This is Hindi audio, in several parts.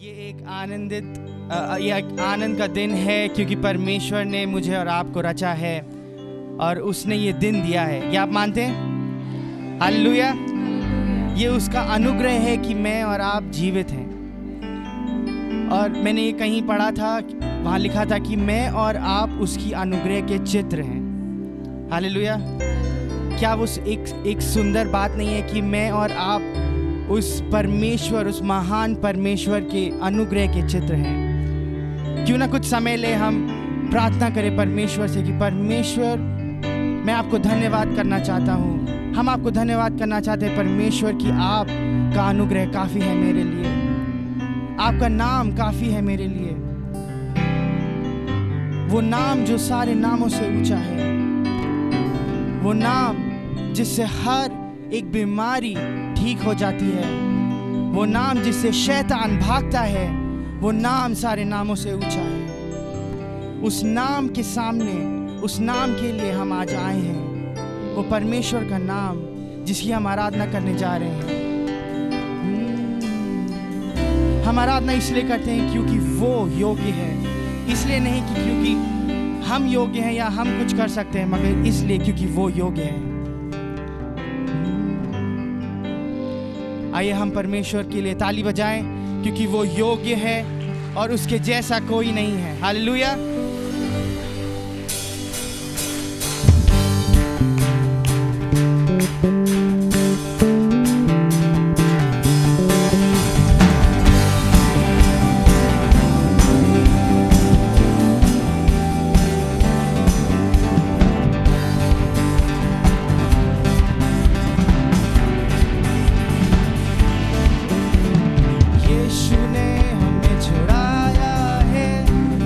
ये एक आनंद का दिन है क्योंकि परमेश्वर ने मुझे और आपको रचा है और उसने ये दिन दिया है। क्या आप मानते हैं? हालेलुया। ये उसका अनुग्रह है कि मैं और आप जीवित हैं। और मैंने ये कहीं पढ़ा था, वहाँ लिखा था कि मैं और आप उसकी अनुग्रह के चित्र हैं। हालेलुया। क्या वो एक सुंदर बात नहीं है कि मैं और आप उस परमेश्वर, उस महान परमेश्वर के अनुग्रह के चित्र हैं? क्यों ना कुछ समय ले हम प्रार्थना करें परमेश्वर से कि परमेश्वर, मैं आपको धन्यवाद करना चाहता हूँ। हम आपको धन्यवाद करना चाहते हैं परमेश्वर कि आपका अनुग्रह काफ़ी है मेरे लिए, आपका नाम काफ़ी है मेरे लिए। वो नाम जो सारे नामों से ऊंचा है, वो नाम जिससे हर एक बीमारी ठीक हो जाती है, वो नाम जिससे शैतान भागता है, वो नाम सारे नामों से ऊंचा है। उस नाम के सामने, उस नाम के लिए हम आज आए हैं, वो परमेश्वर का नाम जिसकी हम आराधना करने जा रहे हैं। हम आराधना इसलिए करते हैं क्योंकि वो योग्य है, इसलिए नहीं कि क्योंकि हम योग्य हैं या हम कुछ कर सकते हैं, मगर इसलिए क्योंकि वो योग्य है। आइए हम परमेश्वर के लिए ताली बजाएं क्योंकि वो योग्य है और उसके जैसा कोई नहीं है। हालेलुया। यीशु ने हमें छुड़ाया है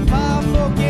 पापों के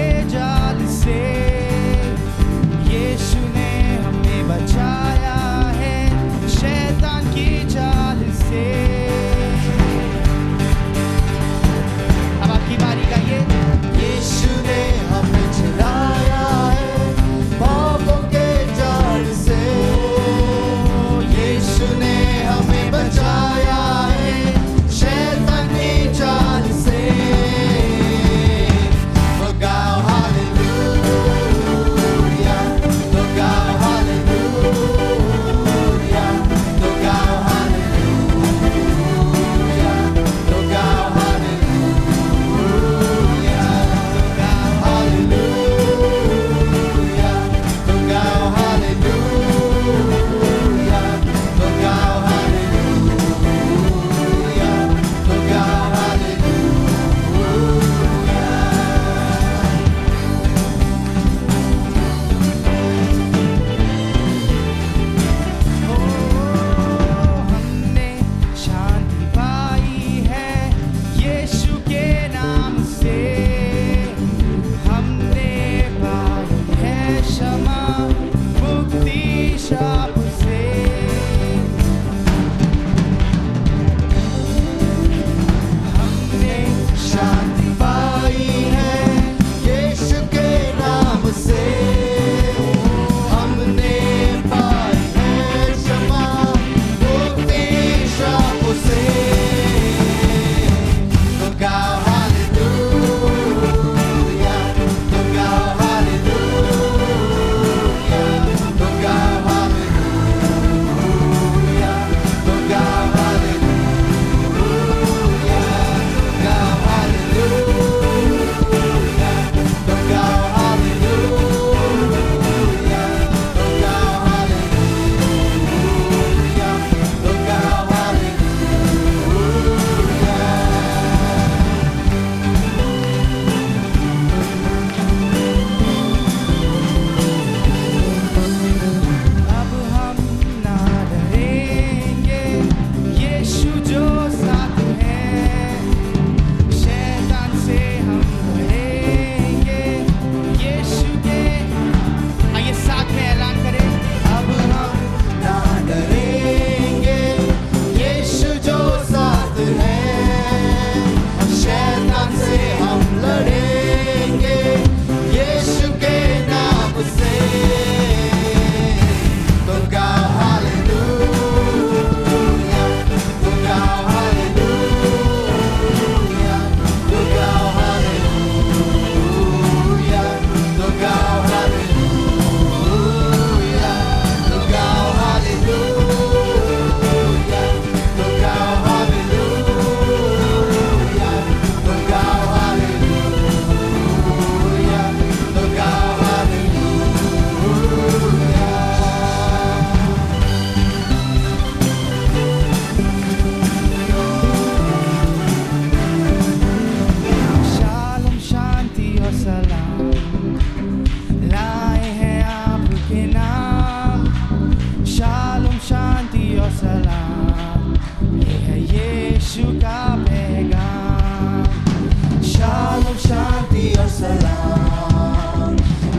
और सलाम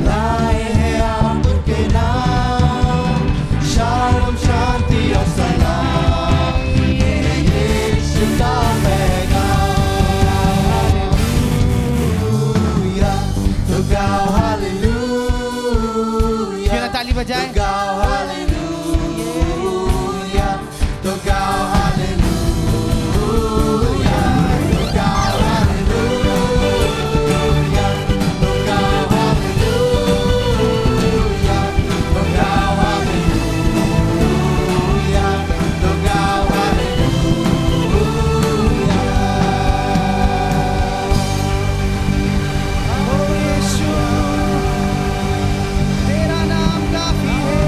लाए हैं आपके नाम, शालोम शांति और सलाम, ये यीशु का पैगाम। हालेलुया, तो गाओ हालेलुया, क्यों ना ताली बजाएं? तो गाओ हालेलुया, तो गाओ हालेलुया, तो गाओ हालेलुया, तो गाओ हालेलुया, तो गाओ हालेलुया, तो गाओ हालेलुया। ओ यीशु, तेरा नाम काफी है।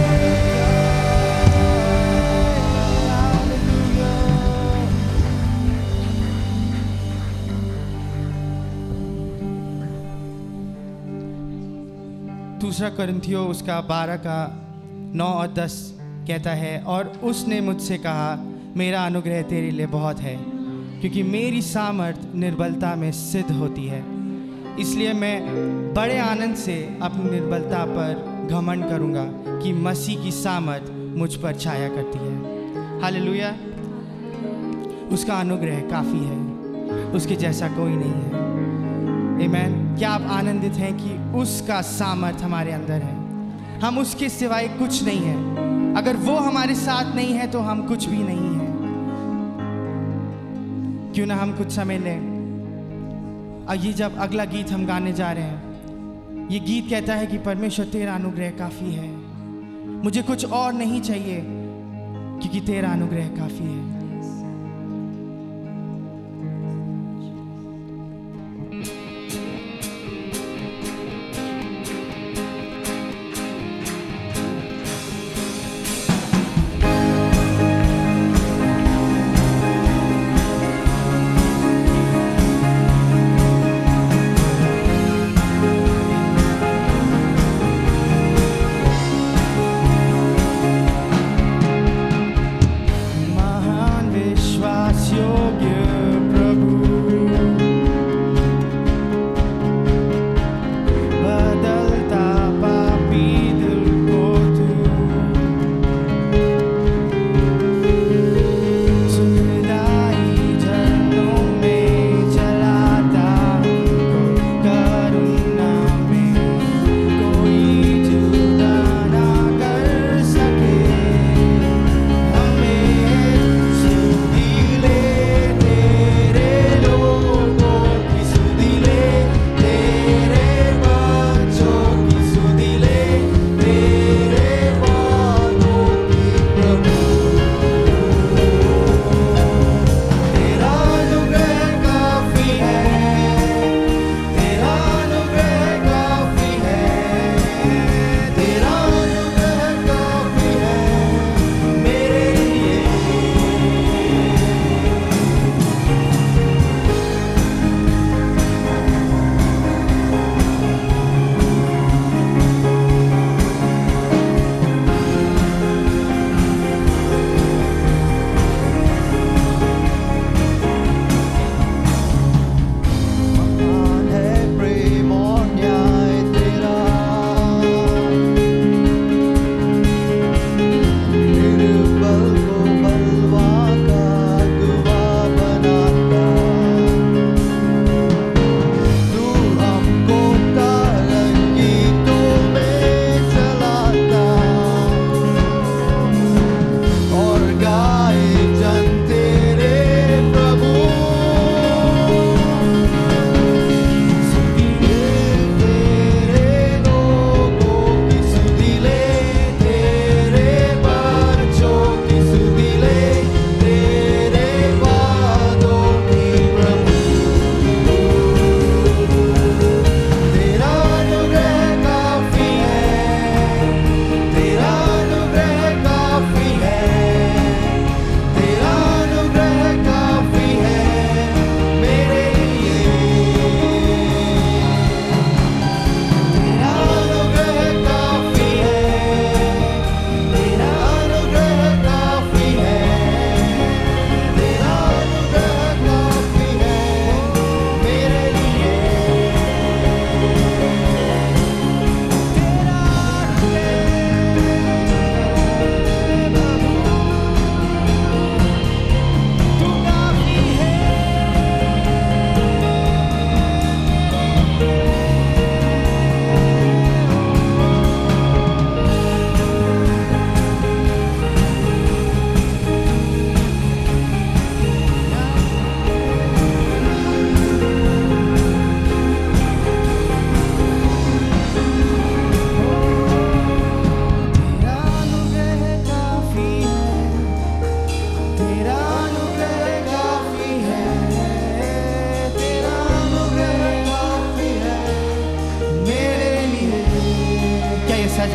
हालेलुया। दूसरा कोरिन्थियों उसका 12 का 9 और 10 कहता है, और उसने मुझसे कहा, मेरा अनुग्रह तेरे लिए बहुत है, क्योंकि मेरी सामर्थ निर्बलता में सिद्ध होती है। इसलिए मैं बड़े आनंद से अपनी निर्बलता पर घमंड करूंगा कि मसीह की सामर्थ मुझ पर छाया करती है। हालेलुया। उसका अनुग्रह काफ़ी है, उसके जैसा कोई नहीं है। आमीन। क्या आप आनंदित हैं कि उसका सामर्थ हमारे अंदर है? हम उसके सिवाय कुछ नहीं है। अगर वो हमारे साथ नहीं है तो हम कुछ भी नहीं है। क्यों ना हम कुछ समय लें। और ये जब अगला गीत हम गाने जा रहे हैं, ये गीत कहता है कि परमेश्वर तेरा अनुग्रह काफ़ी है, मुझे कुछ और नहीं चाहिए, क्योंकि तेरा अनुग्रह काफ़ी है।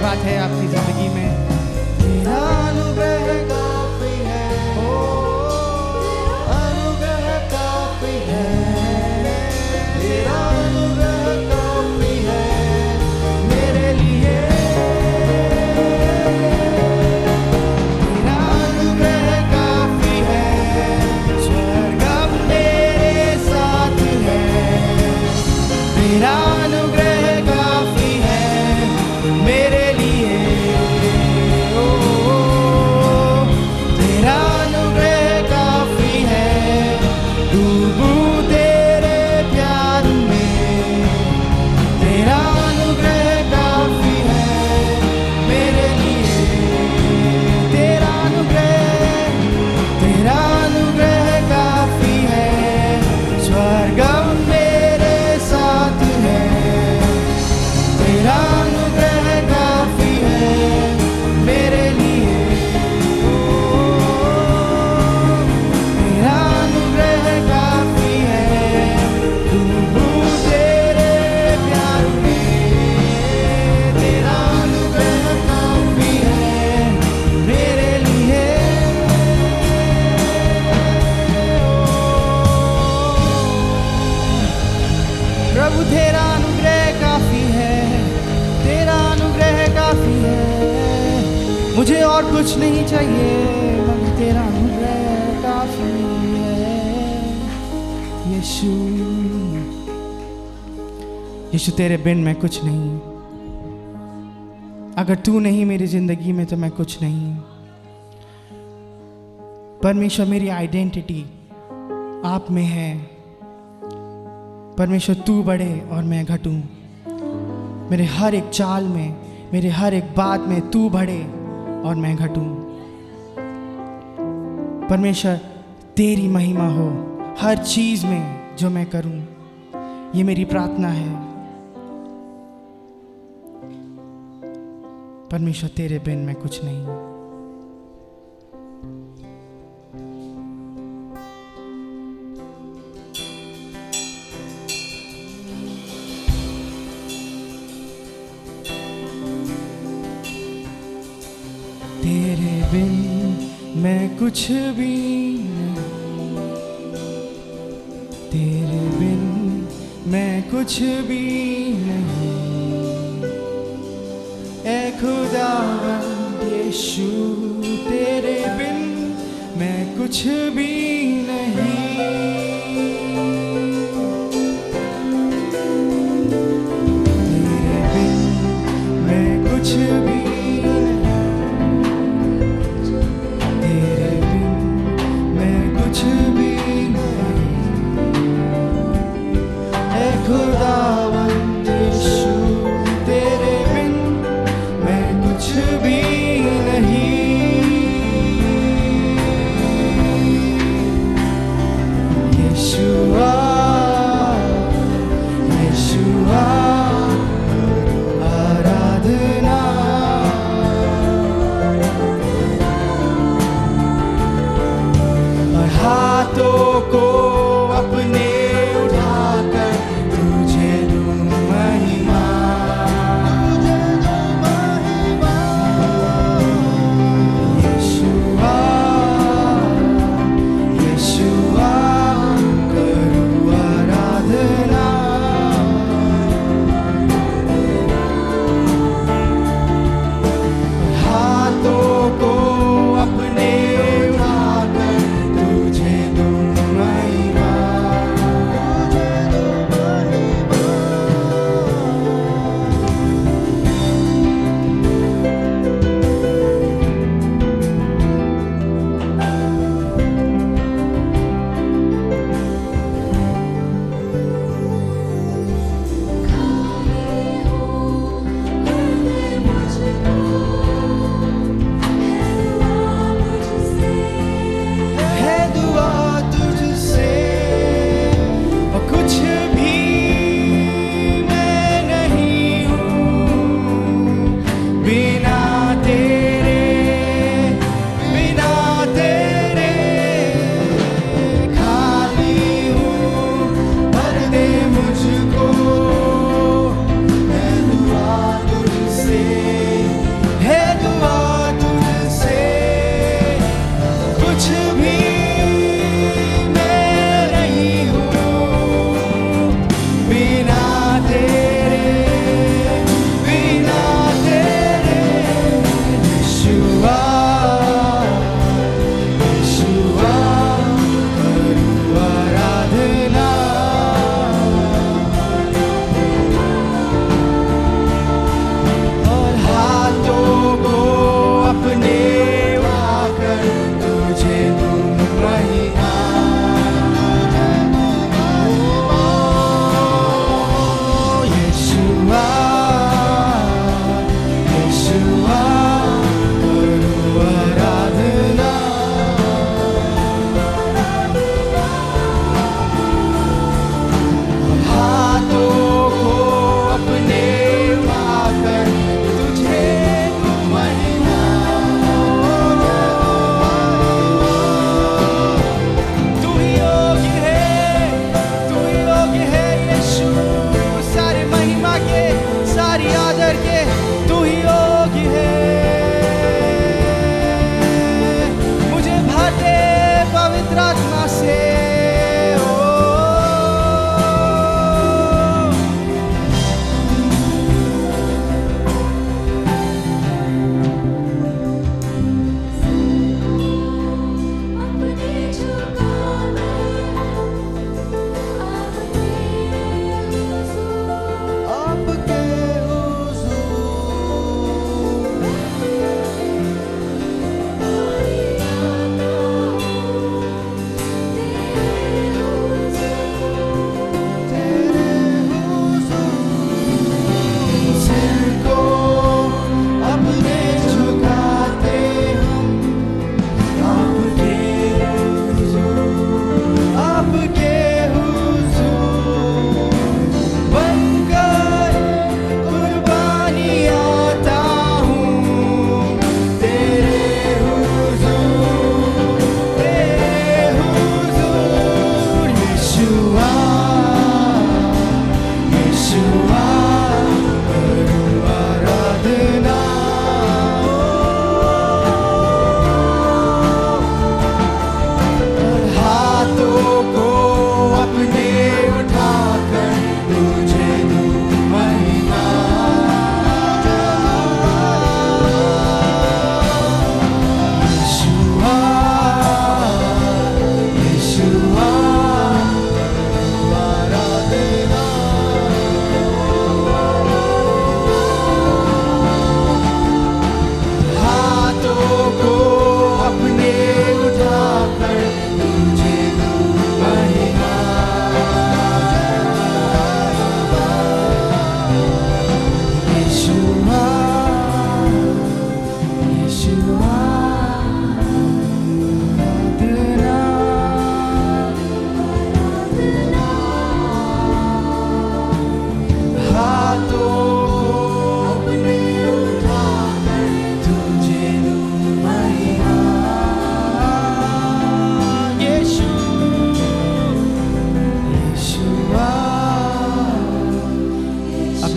बात है आपकी जिंदगी में, तेरा अनुग्रह काफी है, अनुग्रह काफी है, तेरा अनुग्रह काफी है मेरे लिए, तेरा अनुग्रह काफी है, स्वर्ग अब मेरे साथ है, तेरा अनुग्रह काफी है मेरे लिए, ओ, तेरा अनुग्रह काफी है, डूबूं तेरे प्यार में, तेरा अनुग्रह काफी है मेरे लिए, तेरा अनुग्रह काफी है, स्वर्ग मेरे साथ है, तेरा अनुग्रह काफी है मेरे लिए, ओ, तेरा अनुग्रह काफी है, डूबूं तेरे प्यार में, तेरा अनुग्रह काफी है मेरे लिए, प्रभु तेरा अनुग्रह काफी है, तेरा अनुग्रह काफी है, मुझे और कुछ नहीं चाहिए मगर तेरा अनुग्रह काफी है। यीशु, यीशु तेरे बिन मैं कुछ नहीं, अगर तू नहीं मेरी जिंदगी में तो मैं कुछ नहीं। परमेश्वर मेरी आइडेंटिटी आप में है, परमेश्वर तू बढ़े और मैं घटूं, मेरे हर एक चाल में, मेरे हर एक बात में तू बढ़े और मैं घटूं। परमेश्वर तेरी महिमा हो हर चीज में जो मैं करूं, ये मेरी प्रार्थना है। परमेश्वर तेरे बिन मैं कुछ नहीं। तेरे बिन मैं कुछ भी नहीं, तेरे बिन मैं कुछ भी नहीं, ऐ खुदावंद यीशु तेरे बिन मैं कुछ भी नहीं, तेरे बिन मैं कुछ भी खुदावंद यीशु तेरे बिन मैं कुछ भी नहीं।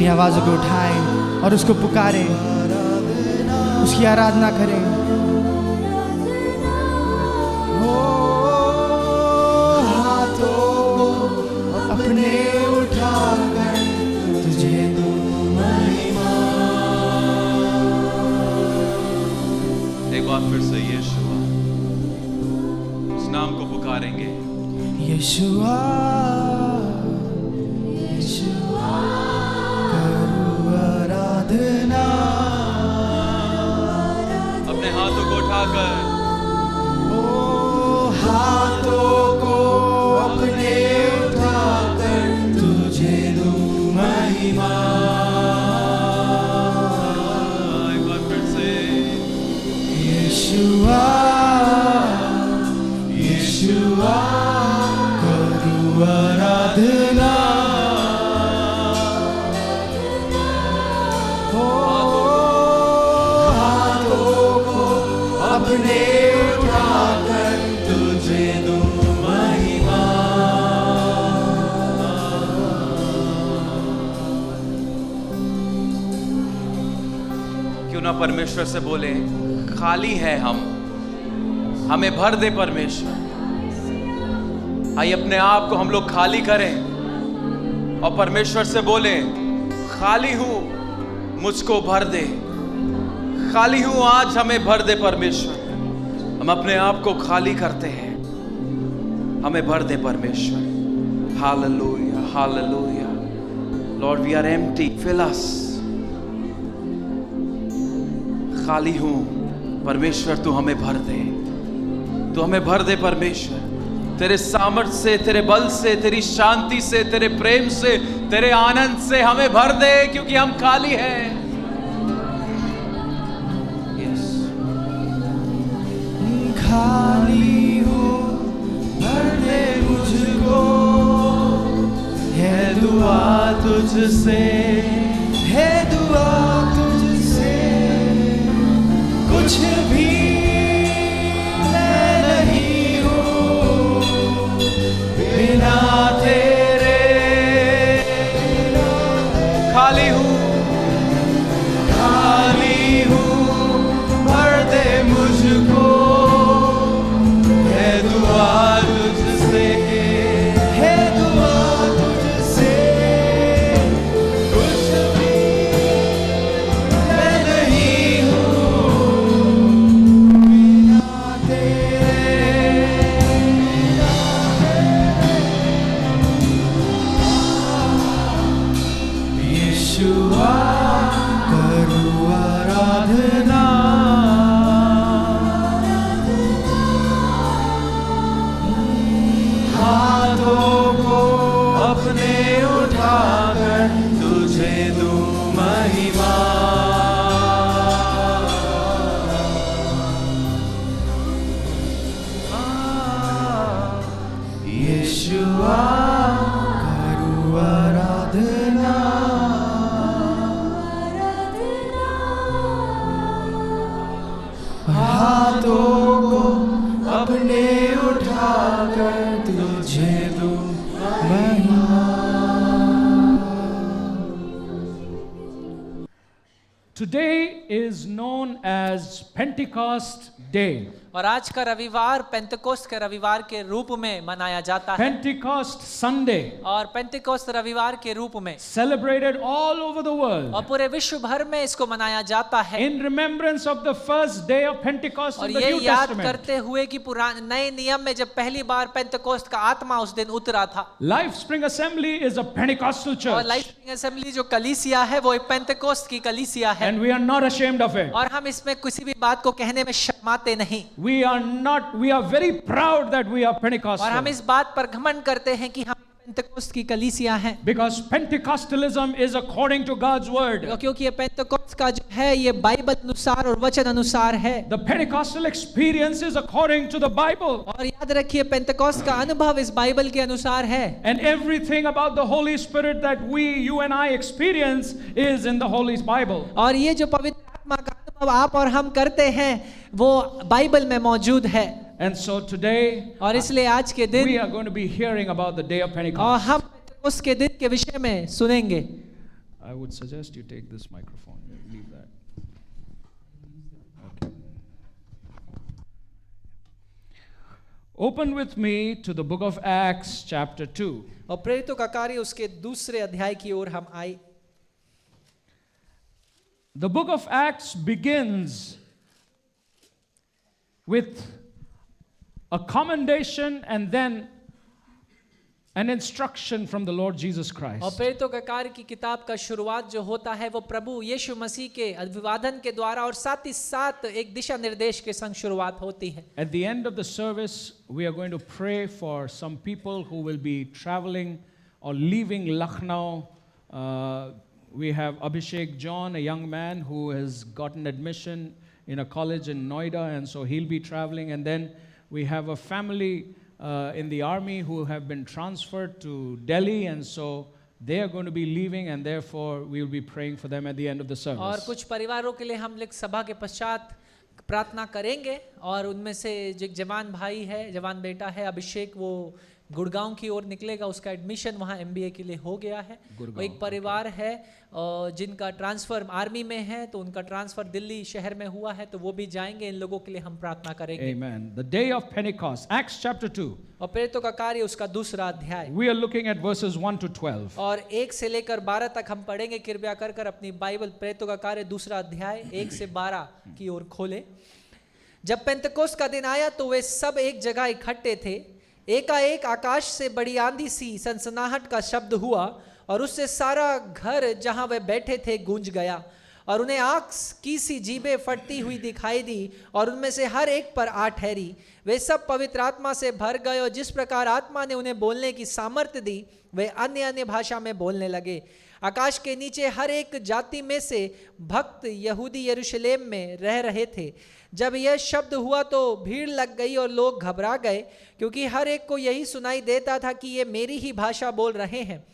अपनी आवाज़ों को उठाएं और उसको पुकारें, उसकी आराधना करें। हाथों को अपने उठाकर तुझे दूं महिमा। एक बार फिर से यीशुआ, उस नाम को पुकारेंगे। यीशुआ यीशुआ करूं आराधना। अपने हाथों को उठाकर, हाथों को अपने उठाकर तुझे दूं महिमा। एक बार फिर से यीशुआ यीशुआ करूं आराधना। हाथों को अपने उठाकर तुझे दूं महिमा। क्यों ना परमेश्वर से बोले, खाली है हम, हमें भर दे परमेश्वर। आइए अपने आप को हम लोग खाली करें और परमेश्वर से बोले, खाली हूं, मुझको भर दे। खाली हूं, आज हमें भर दे परमेश्वर। हम अपने आप को खाली करते हैं, हमें भर दे परमेश्वर। Hallelujah hallelujah. Lord we are empty, fill us. खाली हूं परमेश्वर, तू हमें भर दे, तू हमें भर दे परमेश्वर। तेरे सामर्थ से, तेरे बल से, तेरी शांति से, तेरे प्रेम से, तेरे आनंद से हमें भर दे, क्योंकि हम खाली हैं। यस, खाली हूँ, भर दे मुझको। है दुआ तुझसे, है दुआ तुझसे। कुछ भी मैं नहीं हूँ बिना तेरे। खाली हूं, खाली हूँ, भर दे मुझको। है दुआ तुझसे, है दुआ तुझसे। कुछ भी मैं नहीं हूँ बिना तेरे। यीशुआ करूं आराधना। हाथों को अपने उठाकर तुझे दूं महिमा। यीशुआ करूं आराधना। हाथों को अपने उठाकर तुझे दूं महिमा। Today is known as Pentecost Day. और आज का रविवार पेंतेकोस्त के रविवार के रूप में मनाया जाता है, Pentecost Sunday, और पेंतेकोस्त रविवार के रूप में celebrated all over the और world पूरे विश्व भर में इसको मनाया जाता है। in remembrance of the first day of Pentecost और in the ये New याद Testament. करते हुए कि पुराने नए नियम में जब पहली बार पेंतेकोस्त का आत्मा उस दिन उतरा था। Life Spring Assembly is a Pentecostal और church, लाइफ स्प्रिंग असेंबली जो कलीसिया है वो एक पेंतेकोस्त की कलीसिया है, and we are not ashamed of it. और हम इसमें किसी भी बात को कहने में शर्माते नहीं। We are very proud that we are और हम Pentecostal, इस बात पर घमंड करते हैं कि हम पेंतेकोस्त की कलीसिया हैं, because Pentecostalism is according to God's word. क्योंकि ये पेंतेकोस्त का जो है ये बाइबल अनुसार और वचन अनुसार है। The Pentecostal experience is according to the Bible. और याद रखिए पेंतेकोस्त का अनुभव इस बाइबल के अनुसार है, And everything about the Holy Spirit that you and I experience is in the Holy Bible. और ये जो पवित्र आत्मा का अनुभव आप और हम करते हैं वो बाइबल में मौजूद है। And so today, और इसलिए आज के दिन we are going to be hearing about the day of और Pentecost. हम पेंतेकोस्त के दिन के विषय में सुनेंगे। I would suggest you take this microphone. Leave that. Okay. Open with me to the book of Acts, chapter 2. और प्रेरितों का कार्य उसके दूसरे अध्याय की ओर हम आए। The book of Acts begins with a commendation and then an instruction from the Lord Jesus और Christ. प्रेरितों का कार्य की किताब का शुरुआत जो होता है वो प्रभु यीशु मसीह के अभिवादन के द्वारा और साथ ही साथ एक दिशा निर्देश के संग शुरुआत होती है। At the end of the service, we are going to pray for some people who will be traveling or leaving Lucknow. We have Abhishek John, a young man who has gotten admission in a college in Noida, and so he'll be traveling. And then we have a family in the army who have been transferred to Delhi, and so they are going to be leaving, and therefore we will be praying for them at the end of the और service. कुछ परिवारों के लिए हम लोग सभा के पश्चात प्रार्थना करेंगे और उनमें से जो एक जवान भाई है, जवान बेटा है अभिषेक, वो गुड़गांव की ओर निकलेगा, उसका एडमिशन वहाँ MBA के लिए हो गया है। और एक परिवार है जिनका ट्रांसफर आर्मी में है, तो उनका ट्रांसफर दिल्ली शहर में हुआ है, तो वो भी जाएंगे। इन लोगों के लिए हम प्रार्थना करेंगे। Amen. The day of Pentecost, Acts chapter 2. और प्रेरितों का कार्य उसका दूसरा अध्याय, We are looking at verses 1 to 12. और 1 से लेकर 12 तक हम पढ़ेंगे। कृपया कर कर अपनी बाइबल प्रेरितों का कार्य दूसरा अध्याय 1 से 12 की ओर खोले। जब पेंतकोस्त का दिन आया तो वे सब एक जगह इकट्ठे थे। एकाएक आकाश से बड़ी आंधी सी सनसनाहट का शब्द हुआ और उससे सारा घर जहां वे बैठे थे गूंज गया, और उन्हें आग की सी जीभें फटती हुई दिखाई दी और उनमें से हर एक पर आ ठहरी। वे सब पवित्र आत्मा से भर गए और जिस प्रकार आत्मा ने उन्हें बोलने की सामर्थ्य दी, वे अन्य अन्य भाषा में बोलने लगे। आकाश के नीचे हर एक जाति में से भक्त यहूदी यरूशलेम में रह रहे थे। जब यह शब्द हुआ तो भीड़ लग गई और लोग घबरा गए, क्योंकि हर एक को यही सुनाई देता था कि ये मेरी ही भाषा बोल रहे हैं।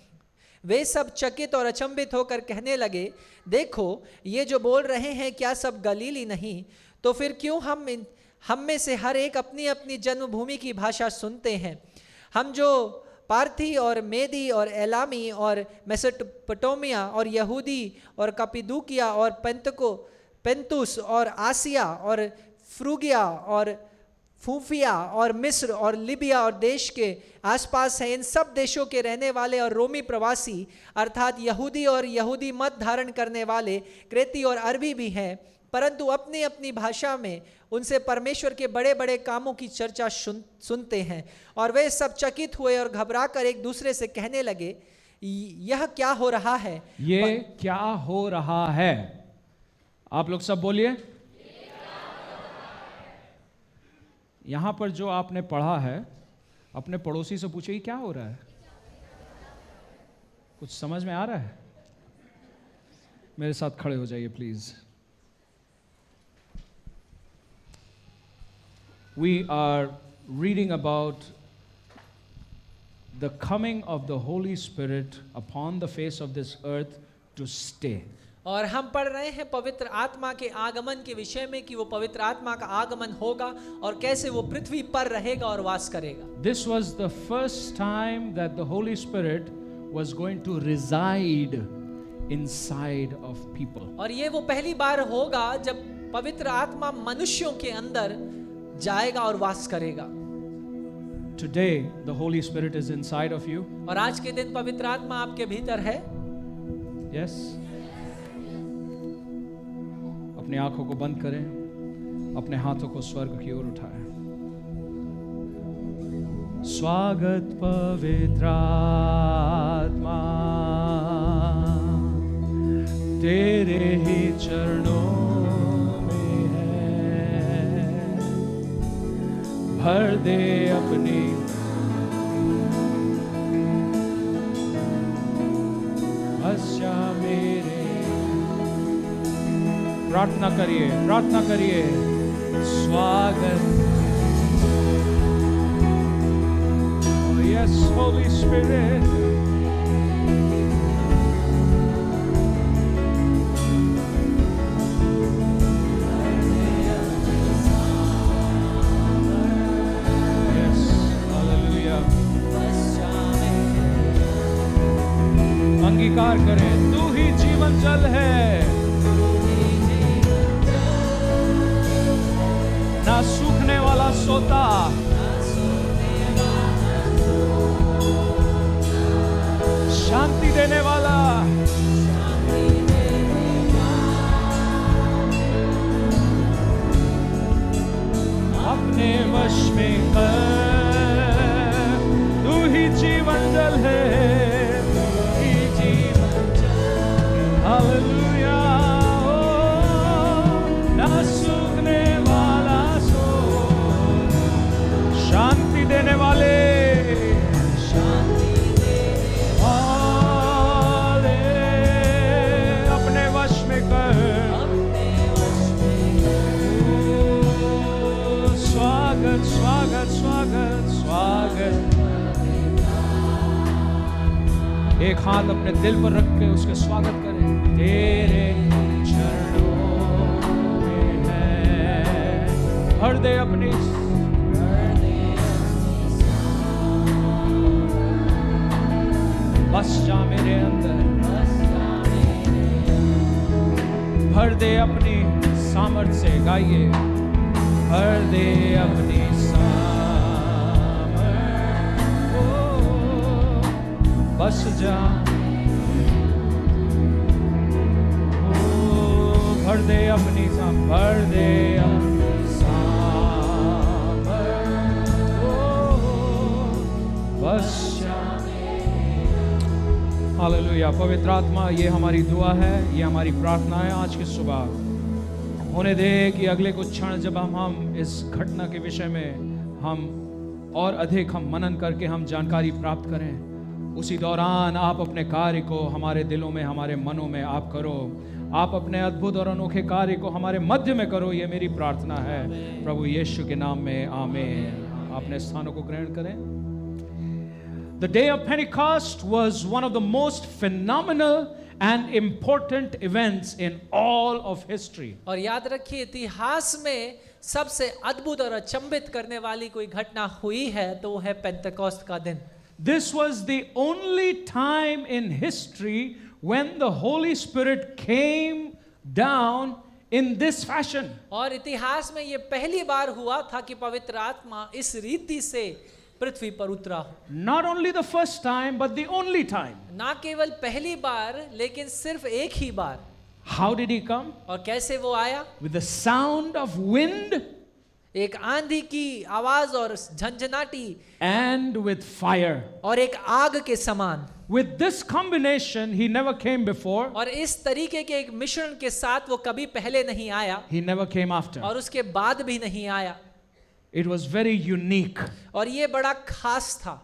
वे सब चकित और अचंभित होकर कहने लगे, देखो ये जो बोल रहे हैं क्या सब गलीली नहीं? तो फिर क्यों हम में से हर एक अपनी अपनी जन्मभूमि की भाषा सुनते हैं? हम जो पार्थी और मेदी और एलामी और मेसोपोटामिया और यहूदी और कपिदुकिया और पेंतुस और आसिया और फ्रूगिया और फूफिया और मिस्र और लिबिया और देश के आसपास हैं, इन सब देशों के रहने वाले और रोमी प्रवासी अर्थात यहूदी और यहूदी मत धारण करने वाले क्रेती और अरबी भी हैं, परंतु अपनी अपनी भाषा में उनसे परमेश्वर के बड़े बड़े कामों की चर्चा सुनते हैं। और वे सब चकित हुए और घबरा कर एक दूसरे से कहने लगे, यह क्या हो रहा है? ये क्या हो रहा है? आप लोग सब बोलिए। यहां पर जो आपने पढ़ा है, अपने पड़ोसी से पूछिए क्या हो रहा है? कुछ समझ में आ रहा है? मेरे साथ खड़े हो जाइए please. We are reading about the coming of the Holy Spirit upon the face of this earth to stay. और हम पढ़ रहे हैं पवित्र आत्मा के आगमन के विषय में कि वो पवित्र आत्मा का आगमन होगा और कैसे वो पृथ्वी पर रहेगा और वास करेगा। This was the first time that the Holy Spirit was going to reside inside of people. और ये वो पहली बार होगा जब पवित्र आत्मा मनुष्यों के अंदर जाएगा और वास करेगा। Today the Holy Spirit is inside of you. और आज के दिन पवित्र आत्मा आपके भीतर है। Yes. अपनी आंखों को बंद करें, अपने हाथों को स्वर्ग की ओर उठाएं। स्वागत पवित्र आत्मा, तेरे ही चरणों में है। भर दे अपनी भाषा मेरे। प्रार्थना करिए, प्रार्थना करिए। स्वागत। Oh yes, Holy Spirit. स्वीकार करें, तू ही जीवन जल है, ना सूखने वाला सोता, शांति देने वाला, अपने वश में कर, तू ही जीवन जल है, तू ही जीवन जल, हालेलुया। ना सूखने वाला सो, शांति देने वाले, शांति देने वाले, अपने वश में कर, स्वागत स्वागत स्वागत स्वागत। एक हाथ अपने दिल पर रख के उसके स्वागत करें। तेरे चरणों में है, भर दे अपनी, बस जा मेरे अंदर, भर दे अपनी सामर्थ से, गाइए, भर दे अपनी सामर्थ, ओ, बस जा, ओ, भर दे अपनी सामर्थ, भर दे अपनी सामर्थ, ओ, बस जा। हालेलुया। पवित्र आत्मा, ये हमारी दुआ है, ये हमारी प्रार्थना है आज की सुबह। होने दे कि अगले कुछ क्षण जब हम इस घटना के विषय में हम और अधिक हम मनन करके हम जानकारी प्राप्त करें, उसी दौरान आप अपने कार्य को हमारे दिलों में, हमारे मनों में आप करो। आप अपने अद्भुत और अनोखे कार्य को हमारे मध्य में करो, ये मेरी प्रार्थना है प्रभु यीशु के नाम में, आमीन। अपने स्थानों को ग्रहण करें। The day of Pentecost was one of the most phenomenal and important events in all of history. और याद रखिए, इतिहास में सबसे अद्भुत और अचंभित करने वाली कोई घटना हुई है तो वो है पेंटेकोस्ट का दिन। This was the only time in history when the Holy Spirit came down in this fashion. और इतिहास में ये पहली बार हुआ था कि पवित्र आत्मा इस रीति से पृथ्वी पर उतरा हो। Not only the first time, but the only time. ना केवल पहली बार, लेकिन सिर्फ एक ही बार। How did he come? और कैसे वो आया? With the sound of wind एक आंधी की आवाज और झंझनाटी, and with fire. और एक आग के समान। With this combination, he never came before. और इस तरीके के एक मिश्रण के साथ वो कभी पहले नहीं आया, He never came after. और उसके बाद भी नहीं आया। It was very unique. और ये बड़ा खास था,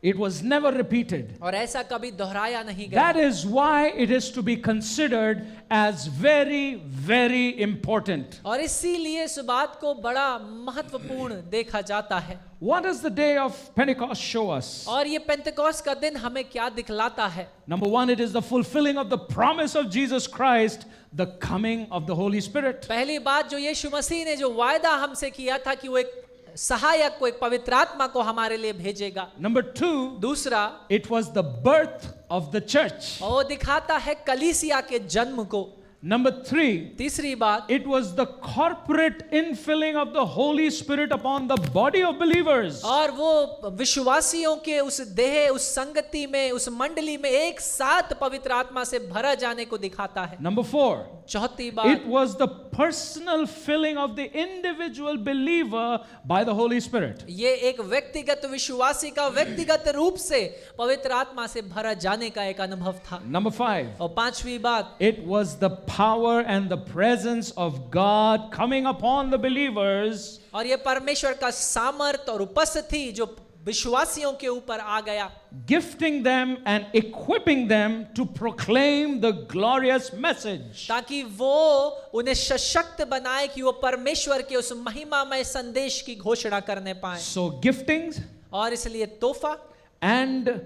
It was never repeated. और ऐसा कभी दोहराया नहीं गया। That is why it is to be considered as very, very important. और इसीलिए इस बात को बड़ा महत्वपूर्ण देखा जाता है। What does the day of Pentecost show us? और ये पेंटेकोस्ट का दिन हमें क्या दिखलाता है? Number one, it is the fulfilling of the promise of Jesus Christ, the coming of the Holy Spirit. पहली बात, जो यीशु मसीह ने जो वायदा हमसे किया था कि वो एक सहायक को, एक पवित्र आत्मा को हमारे लिए भेजेगा। Number two, दूसरा, it was the birth of the church. और वो दिखाता है कलीसिया के जन्म को। Number three, तीसरी बात, it was the corporate infilling of the Holy Spirit upon the body of believers. और वो विश्वासियों के उस देह, उस संगति में, उस मंडली में एक साथ पवित्र आत्मा से भरा जाने को दिखाता है। Number four, चौथी बात, it was the personal filling of the individual believer by the Holy Spirit. ये एक व्यक्तिगत विश्वासी का व्यक्तिगत रूप से पवित्र आत्मा से भरा जाने का एक अनुभव था। Number five, और पांचवी बात, it was the power and the presence of God coming upon the believers और ये परमेश्वर का सामर्थ और उपस्थिति जो विश्वासियों के ऊपर आ गया, gifting them and equipping them to proclaim the glorious message. ताकि वो उन्हें सशक्त बनाए कि वो परमेश्वर के उस महिमामय संदेश की घोषणा करने पाए। So giftings और इसलिए तोहफा and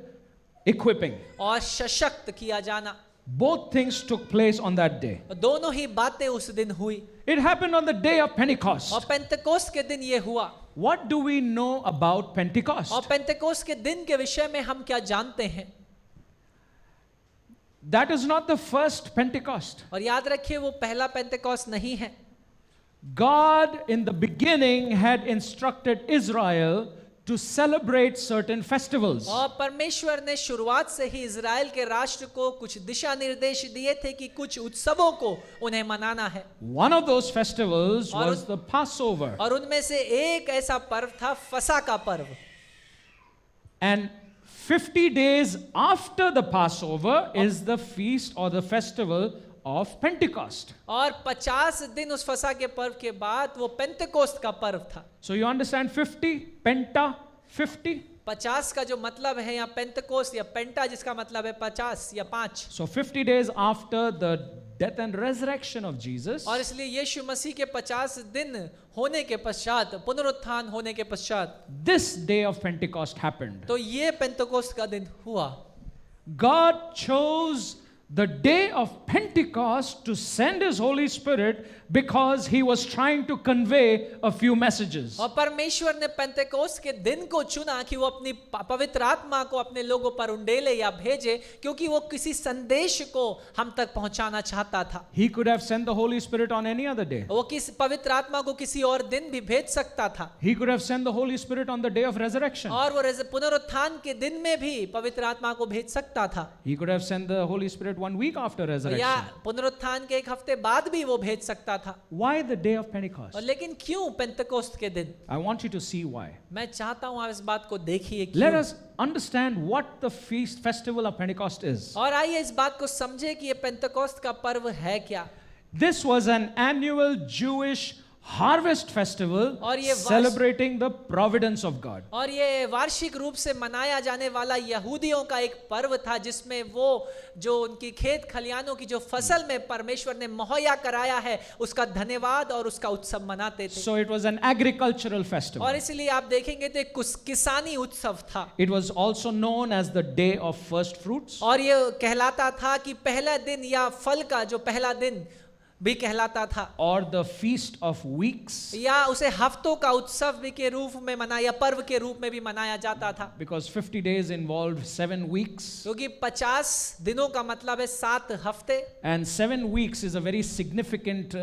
equipping, और सशक्त किया जाना, both things took place on that day. दोनों ही बातें उस दिन हुई। It happened on the day of Pentecost. और पेंटेकोस्ट के दिन ये हुआ। What do we know about Pentecost? और पेंटेकोस्ट के दिन के विषय में हम क्या जानते हैं? That is not the first Pentecost. और याद रखिए वो पहला पेंतेकोस्त नहीं है। God in the beginning had instructed Israel to celebrate certain festivals. और परमेश्वर ने शुरुआत से ही इजराइल के राष्ट्र को कुछ दिशा निर्देश दिए थे कि कुछ उत्सवों को उन्हें मनाना है। One of those festivals और was the Passover. और उनमें से एक ऐसा पर्व था फसह का पर्व। And 50 days after the Passover is the feast or the festival of Pentecost. और 50 दिन उस फसह के पर्व के बाद वो पेंतेकोस्त का पर्व था। So you understand 50, Penta, 50. 50 का जो मतलब है यहाँ पेंतेकोस्त या पेंटा जिसका मतलब है 50 या 5। So 50 days after the death and resurrection of Jesus, और इसलिए यीशु मसीह के 50 दिन होने के पश्चात, पुनरुत्थान होने के पश्चात, this day of Pentecost happened. तो ये पेंतेकोस्त का दिन हुआ। God chose the day of Pentecost to send His Holy Spirit because He was trying to convey a few messages. और परमेश्वर ने पेंतेकोस्त के दिन को चुना कि वो अपनी पवित्र आत्मा को अपने लोगों पर उंडेले या भेजे, क्योंकि वो किसी संदेश को हम तक पहुंचाना चाहता था। He could have sent the Holy Spirit on any other day. वो किस पवित्र आत्मा को किसी और दिन भी भेज सकता था। He could have sent the Holy Spirit on the day of resurrection. और वो पुनरुत्थान के दिन में भी पवित्र आत्मा को भेज सकता था। He could have sent the Holy Spirit 1 week after या resurrection. पुनरुत्थान के एक हफ्ते बाद भी वो भेज सकता था। Why the day of Pentecost? और लेकिन क्यों पेंतेकोस्त के दिन? I want you to see why. मैं चाहता हूं आप इस बात को देखिए Let क्यों। us understand what the festival of Pentecost is. और आइए इस बात को समझे कि ये पेंतेकोस्त का पर्व है क्या। This was an annual Jewish harvest festival और ये celebrating the providence of God. और ये वार्षिक रूप से मनाया जाने वाला यहूदियों का एक पर्व था, जिसमें वो जो उनकी खेत खलियानों की जो फसल में परमेश्वर ने मुहैया कराया है उसका धन्यवाद और उसका उत्सव मनाते थे। So it was an agricultural festival. और इसलिए आप देखेंगे तो एक किसानी उत्सव था। It was also known as the day of first fruits. और ये कहलाता था कि पहला दिन या फल का जो पहला दिन भी कहलाता था, Or the feast of weeks, या उसे हफ्तों का उत्सव भी के रूप में मनाया, पर्व के रूप में भी मनाया जाता था, because 50 days involved 7 weeks. क्योंकि 50 दिनों का मतलब है 7 हफ्ते। And 7 weeks is a very significant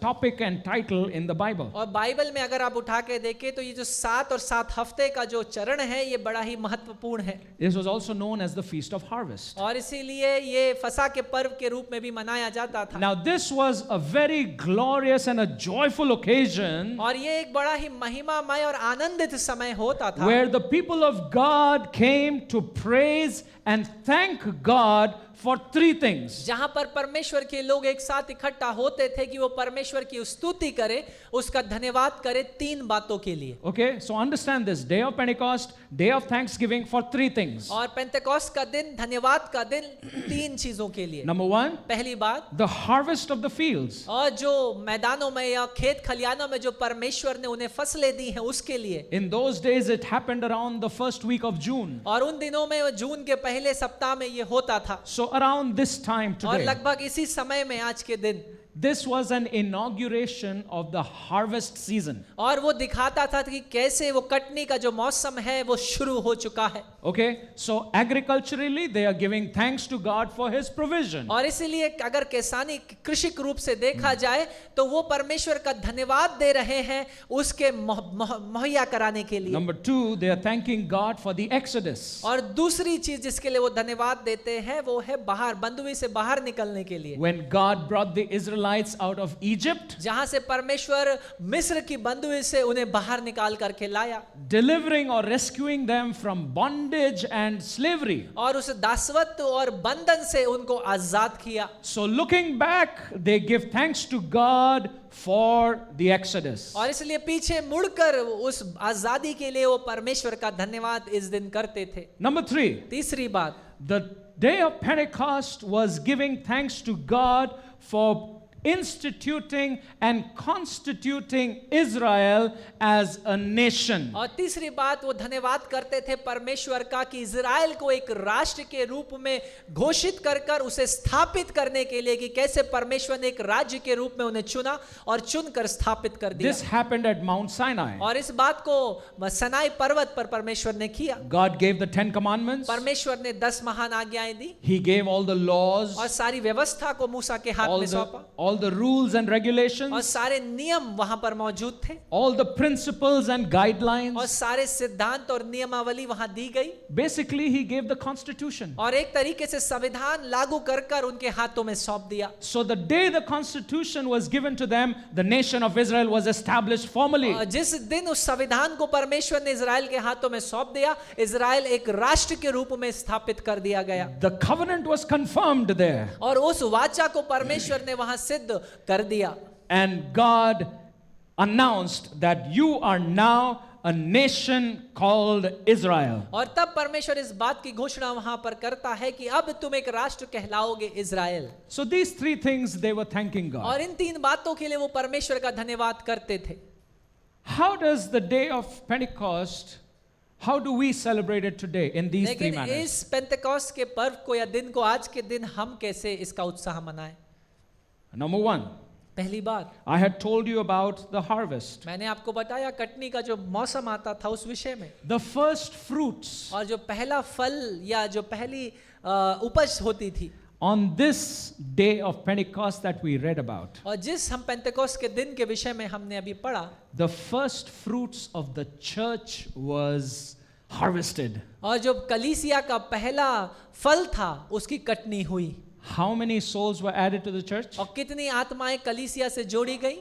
topic and title in the Bible. और बाइबल में अगर आप उठा के देखें तो ये जो 7 और 7 हफ्ते का जो चरण है ये बड़ा ही महत्वपूर्ण है। This was also known as the Feast of Harvest. और इसीलिए ये फसह के पर्व के रूप में भी मनाया जाता था। Now this was a very glorious and a joyful occasion और ये एक बड़ा ही महिमामय और आनंदित समय होता था, where the people of God came to praise and thank God for 3 things. जहां पर परमेश्वर के लोग एक साथ इकट्ठा होते थे कि वो परमेश्वर की स्तुति करें, उसका धन्यवाद करें 3 बातों के लिए। Okay, so understand this day of Pentecost, day of thanksgiving for 3 things. और पेंतेकोस्त का दिन, धन्यवाद का दिन 3 चीजों के लिए। Number 1, पहली बात, the harvest of the fields. और जो मैदानों में या खेत खलियानों में जो परमेश्वर ने उन्हें फसलें दी हैं उसके लिए। In those days it happened around the first week of June. और उन दिनों में जून के पहले सप्ताह में ये होता था। So around this time और today, लगभग इसी समय में आज के दिन this was an inauguration of the harvest season. और वो दिखाता था कि कैसे वो कटनी का जो मौसम है वो शुरू हो चुका है। Okay, so agriculturally they are giving thanks to God for His provision. और इसीलिए अगर किसानी कृषिक रूप से देखा जाए तो वो परमेश्वर का धन्यवाद दे रहे हैं उसके मुहैया कराने के लिए। Number 2, they are thanking God for the Exodus. और दूसरी चीज जिसके लिए वो धन्यवाद देते हैं वो है बाहर, बंधुई से बाहर निकलने के लिए। When God brought the Israelites out of Egypt, जहां से परमेश्वर मिस्र की बंधुई से उन्हें बाहर निकाल करके लाया, delivering or rescuing them from bondage and slavery. और उस दासत्व और बंधन से उनको आजाद किया। So looking back, they give thanks to God for the Exodus. और इसलिए पीछे मुड़कर उस आजादी के लिए वो परमेश्वर का धन्यवाद इस दिन करते थे। Number 3, तीसरी बात, the day of Pentecost was giving thanks to God for instituting and constituting Israel as a nation. और तीसरी बात वो धन्यवाद करते थे परमेश्वर का कि इजराइल को एक राष्ट्र के रूप में घोषित कर कर उसे स्थापित करने के लिए कि कैसे परमेश्वर ने एक राज्य के रूप में उन्हें चुना और चुनकर स्थापित कर दिया। This happened at Mount Sinai. और इस बात को सनाई पर्वत पर परमेश्वर ने किया। God gave the 10 commandments. परमेश्वर ने 10 महान आज्ञाएं दी He gave all the laws, और सारी व्यवस्था को मूसा के हाथ में सौंपा all the rules and और regulations, सारे नियम वहां पर मौजूद थे all the principles and और guidelines. सारे सिद्धांत और नियमावली वहां दी गई Basically, he gave the constitution. और एक तरीके से संविधान लागू कर कर उनके हाथों में सौंप दिया। So the day the constitution was given to them, the nation of Israel was established formally. और जिस दिन उस संविधान को परमेश्वर ने इजराइल के हाथों में सौंप दिया, इजराइल एक राष्ट्र के रूप में स्थापित कर दिया गया The covenant was confirmed there. और उस वाचा को परमेश्वर ने वहां सिद्ध कर दिया। And God announced that you are now a nation called Israel. और तब परमेश्वर इस बात की घोषणा वहां पर करता है कि अब तुम एक राष्ट्र कहलाओगे Israel. So these three things they were thanking God. और इन 3 बातों के लिए वो परमेश्वर का धन्यवाद करते थे। How does the day of Pentecost, how do we celebrate it today in these three लेकिन manners? इस पेंतेकोस्त के पर्व को या दिन को आज के दिन हम कैसे इसका उत्साह मनाएं? Number one, पहली बात, I had told you about the harvest. मैंने आपको बताया कटनी का जो मौसम आता था उस विषय में, The first fruits. और जो पहला फल या जो पहली उपज होती थी, On this day of Pentecost that we read about, और जिस हम पेंतेकोस्त के दिन के विषय में हमने अभी पढ़ा, the first fruits of the church was harvested. और जो कलीसिया का पहला फल था उसकी कटनी हुई। How many souls were added to the church? और कितनी आत्माएं कलीसिया से जोड़ी गई?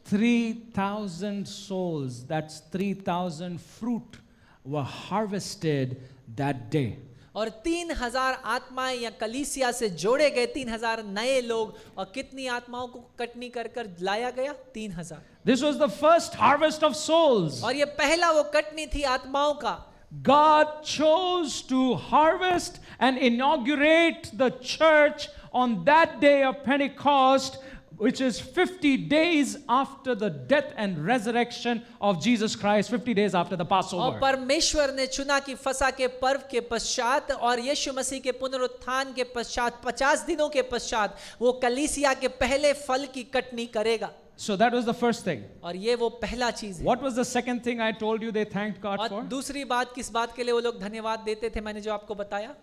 3,000 souls, that's 3,000 fruit were harvested that day. और 3,000 आत्माएं या कलीसिया से जोड़े गए, 3,000 नए लोग, और कितनी आत्माओं को कटनी कर कर लाया गया? 3,000। This was the first harvest of souls. और ये पहला वो कटनी थी आत्माओं का। God chose to harvest and inaugurate the church on that day of Pentecost, which is 50 days after the death and resurrection of Jesus Christ, 50 days after the और Passover. परमेश्वर ने चुना कि फसह के पर्व के पश्चात और यीशु मसीह के पुनरुत्थान के पश्चात 50 दिनों के पश्चात वो कलीसिया के पहले फल की कटनी करेगा। So that was the first thing. और ये वो पहला चीज है। What was the second thing I told you they thanked God और for? दूसरी बात किस बात के लिए वो लोग धन्यवाद देते थे, मैंने जो आपको बताया?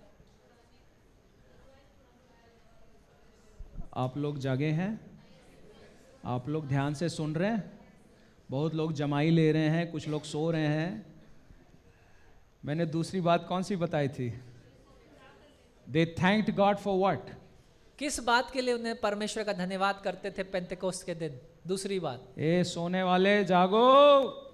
आप लोग जागे हैं? आप लोग ध्यान से सुन रहे हैं? बहुत लोग जमाई ले रहे हैं, कुछ लोग सो रहे हैं। मैंने दूसरी बात कौन सी बताई थी? They thanked God for what? किस बात के लिए उन्हें परमेश्वर का धन्यवाद करते थे पेंतेकोस्त के दिन? दूसरी बात, ए सोने वाले जागो।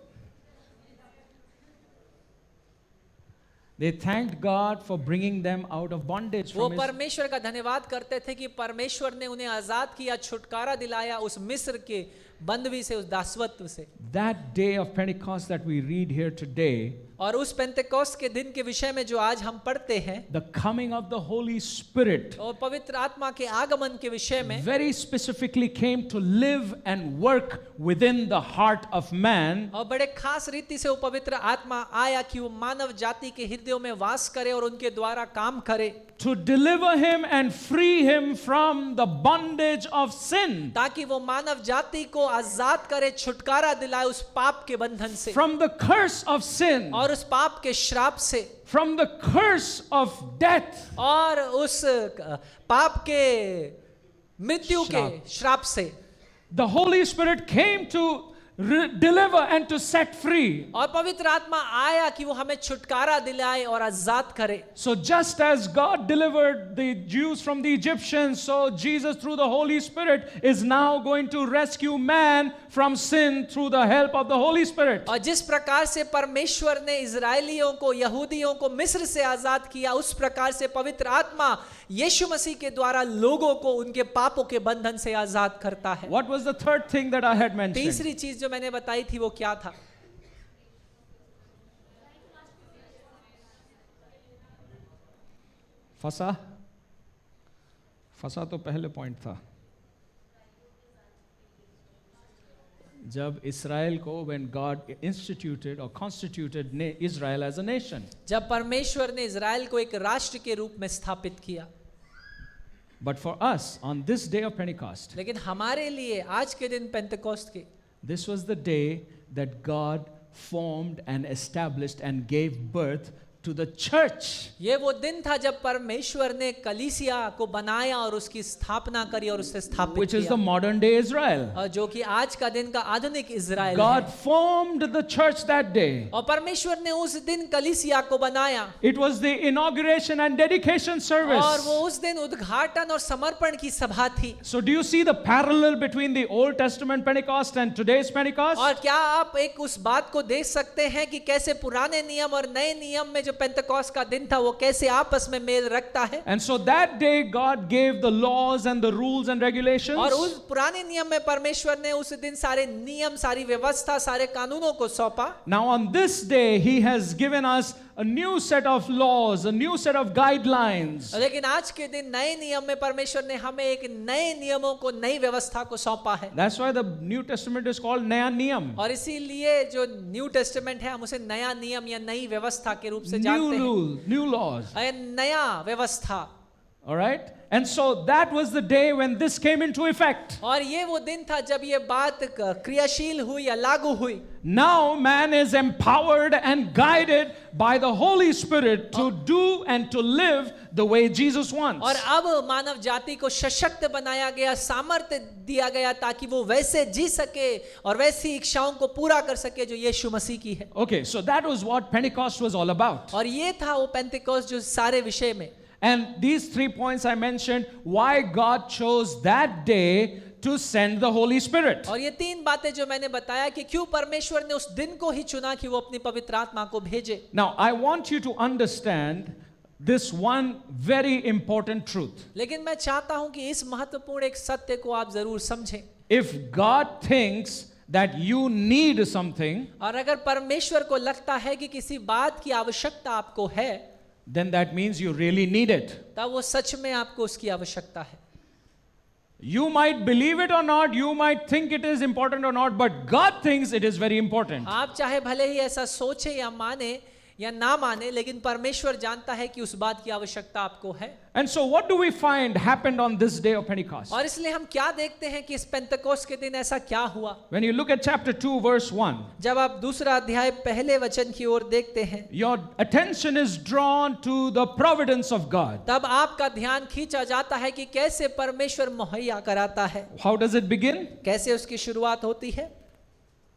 They thanked God for bringing them out of bondage वो from his, परमेश्वर का धन्यवाद करते थे कि परमेश्वर ने उन्हें आजाद किया, छुटकारा दिलाया उस मिस्र के बंदवी से, उस दासवत्व से। that day of Pentecost that we read here today. और उस पेंतेकोस्त के दिन के विषय में जो आज हम पढ़ते हैं, The coming of the Holy Spirit और पवित्र आत्मा के आगमन के विषय में, very specifically came to live and work within the heart of man, और बड़े खास रीति से वो पवित्र आत्मा आया कि वो मानव जाति के हृदयों में वास करे और उनके द्वारा काम करे, to deliver him and free him from the bondage of sin, ताकि वो मानव जाति को आजाद करे, छुटकारा दिलाए उस पाप के बंधन से, from the curse of sin, और उस पाप के श्राप से, from the curse of death. और उस पाप के मृत्यु के श्राप से। The Holy Spirit came to deliver and to set free. और पवित्र आत्मा आया कि वो हमें छुटकारा दिलाए और आजाद करे। So just as God delivered the Jews from the Egyptians, so Jesus through the Holy Spirit is now going to rescue man from sin through the help of the Holy Spirit. और जिस प्रकार से परमेश्वर ने इजरायलियों को, यहूदियों को मिस्र से आजाद किया, उस प्रकार से पवित्र आत्मा यीशु मसीह के द्वारा लोगों को उनके पापों के बंधन से आजाद करता है। What was the third thing that I had mentioned? तीसरी चीज जो मैंने बताई थी वो क्या था? Fasa? फंसा तो पहले पॉइंट था, जब इसराइल को, when God instituted or constituted Israel as a nation. जब परमेश्वर ने इज़राइल को एक राष्ट्र के रूप में स्थापित किया, But for us, on this day of Pentecost, लेकिन हमारे लिए आज के दिन पेंटेकोस्ट के, this was the day that God formed and established and gave birth to the church. ये वो दिन था जब परमेश्वर ने कलीसिया को बनाया और उसकी स्थापना करी और उसे स्थापित Which is किया, the modern day Israel. और जो कि आज का दिन का आधुनिक इज़राइल God है। formed the church that day. और परमेश्वर ने उस दिन कलीसिया को बनाया, It was the inauguration and dedication और service. वो उस दिन उद्घाटन और समर्पण की सभा थी। So do you see the parallel between the Old Testament Pentecost and today's Pentecost? और क्या आप एक उस बात को देख सकते हैं कि कैसे पुराने नियम और नए नियम में जो पेंटेकोस्ट का दिन था वो कैसे आपस में मेल रखता है? And so that day God gave the laws and the rules and regulations. और उस पुराने नियम में परमेश्वर ने उस दिन सारे नियम, सारी व्यवस्था, सारे कानूनों को सौंपा। Now on this day he has given us a new set of laws, a new set of guidelines. लेकिन आज के दिन नए नियम में परमेश्वर ने हमें एक नए नियमों को, नई व्यवस्था को सौंपा है। That's why the New Testament is called Naya Niyam. और इसीलिए जो न्यू टेस्टामेंट है हम उसे नया नियम या नई व्यवस्था के रूप से New जानते हैं। rule, new laws. नया व्यवस्था। All right? And so that was the day when this came into effect. और ये वो दिन था जब ये बात क्रियाशील हुई या लागू हुई। Now man is empowered and guided by the Holy Spirit to do and to live the way Jesus wants. और अब मानव जाति को सशक्त बनाया गया, सामर्थ्य दिया गया ताकि वो वैसे जी सके और वैसी इच्छाओं को पूरा कर सके जो यीशु मसीह की है। Okay, so that was what Pentecost was all about. और ये था वो पेंटेकोस्ट जो सारे विषय में। And these 3 points I mentioned, why God chose that day to send the Holy Spirit. और ये 3 बातें जो मैंने बताया कि क्यों परमेश्वर ने उस दिन को ही चुना कि वो अपनी पवित्र आत्मा को भेजे। Now, I want you to understand this one very important truth. लेकिन मैं चाहता हूं कि इस महत्वपूर्ण एक सत्य को आप जरूर समझें। If God thinks that you need something, और अगर परमेश्वर को लगता है कि किसी बात की आवश्यकता आपको है, then that means you really need it. तब वो सच में आपको उसकी आवश्यकता है। You might believe it or not, you might think it is important or not, but God thinks it is very important. आप चाहे भले ही ऐसा सोचे या माने या ना माने, लेकिन परमेश्वर जानता है कि उस बात की आवश्यकता आपको है। And so what do we find happened on this day of Pentecost? और इसलिए हम क्या देखते हैं कि इस पेंटेकोस्ट के दिन ऐसा क्या हुआ? When you look at chapter 2 verse 1, जब आप दूसरा अध्याय पहले वचन की ओर देखते हैं, your attention is drawn to the providence of God. तब आपका ध्यान खींचा जाता है कि कैसे परमेश्वर मुहैया कराता है। How does it begin? कैसे उसकी शुरुआत होती है?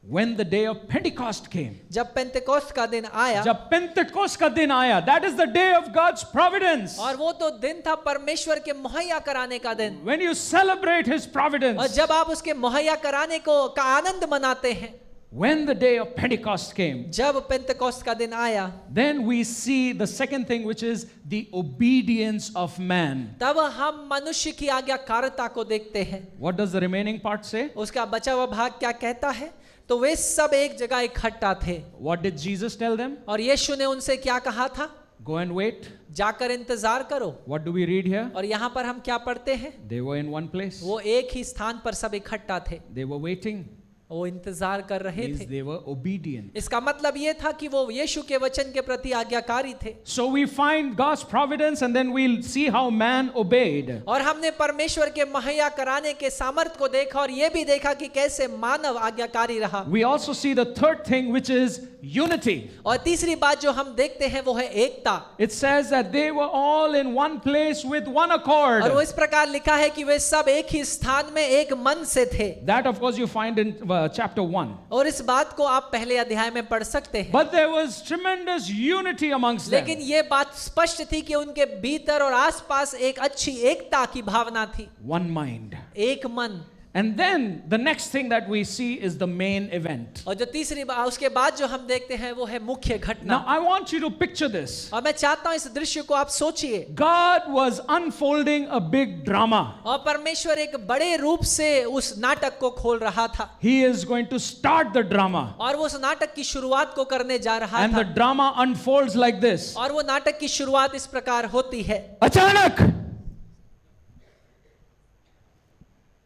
When the day of Pentecost came. जब पेंटेकोस्ट का दिन आया, जब पेंटेकोस्ट का दिन आया, that is the day of God's providence. और वो तो दिन था परमेश्वर के मुहैया कराने का दिन। When you celebrate His और providence, जब आप उसके मुहैया कराने को का आनंद मनाते हैं, when the day of Pentecost came, जब पेंटेकोस्ट का दिन आया, then we see the second thing, which is the obedience of man. तब हम मनुष्य की आज्ञाकारिता को देखते हैं। What does the remaining part say? उसका बचा हुआ भाग क्या कहता है? तो वे सब एक जगह इकट्ठा थे। What did Jesus tell them? और यीशु ने उनसे क्या कहा था? Go and wait. जाकर इंतजार करो। What do we read here? और यहाँ पर हम क्या पढ़ते हैं? They were in one place. वो एक ही स्थान पर सब इकट्ठा थे, They were waiting. वो इंतजार कर रहे Means थे। they were obedient. इसका मतलब ये था कि वो यीशु के वचन के प्रति आज्ञाकारी थे। So we find God's providence and then we'll see how man obeyed. और हमने परमेश्वर के मुहैया कराने के सामर्थ को देखा और ये भी देखा कि कैसे मानव आज्ञाकारी रहा। We also see the third thing, which is unity. और तीसरी बात जो हम देखते हैं वो है एकता। It says that they were all in one place with one और वो accord. इस प्रकार लिखा है कि वे सब एक ही स्थान में एक मन से थे। That of course you find in chapter 1. और इस बात को आप पहले अध्याय में पढ़ सकते हैं। But there was tremendous unity amongst them. लेकिन ये बात स्पष्ट थी कि उनके भीतर और आसपास एक अच्छी एकता की भावना थी, One mind. एक मन। And then the next thing that we see is the main event. और जो तीसरी बात उसके बाद जो हम देखते हैं वो है मुख्य घटना। Now I want you to picture this. और मैं चाहता हूं इस दृश्य को आप सोचिए। God was unfolding a big drama. और परमेश्वर एक बड़े रूप से उस नाटक को खोल रहा था। He is going to start the drama. और वो उस नाटक की शुरुआत को करने जा रहा And the था। drama unfolds like this. और वो नाटक की शुरुआत इस प्रकार होती है। अचानक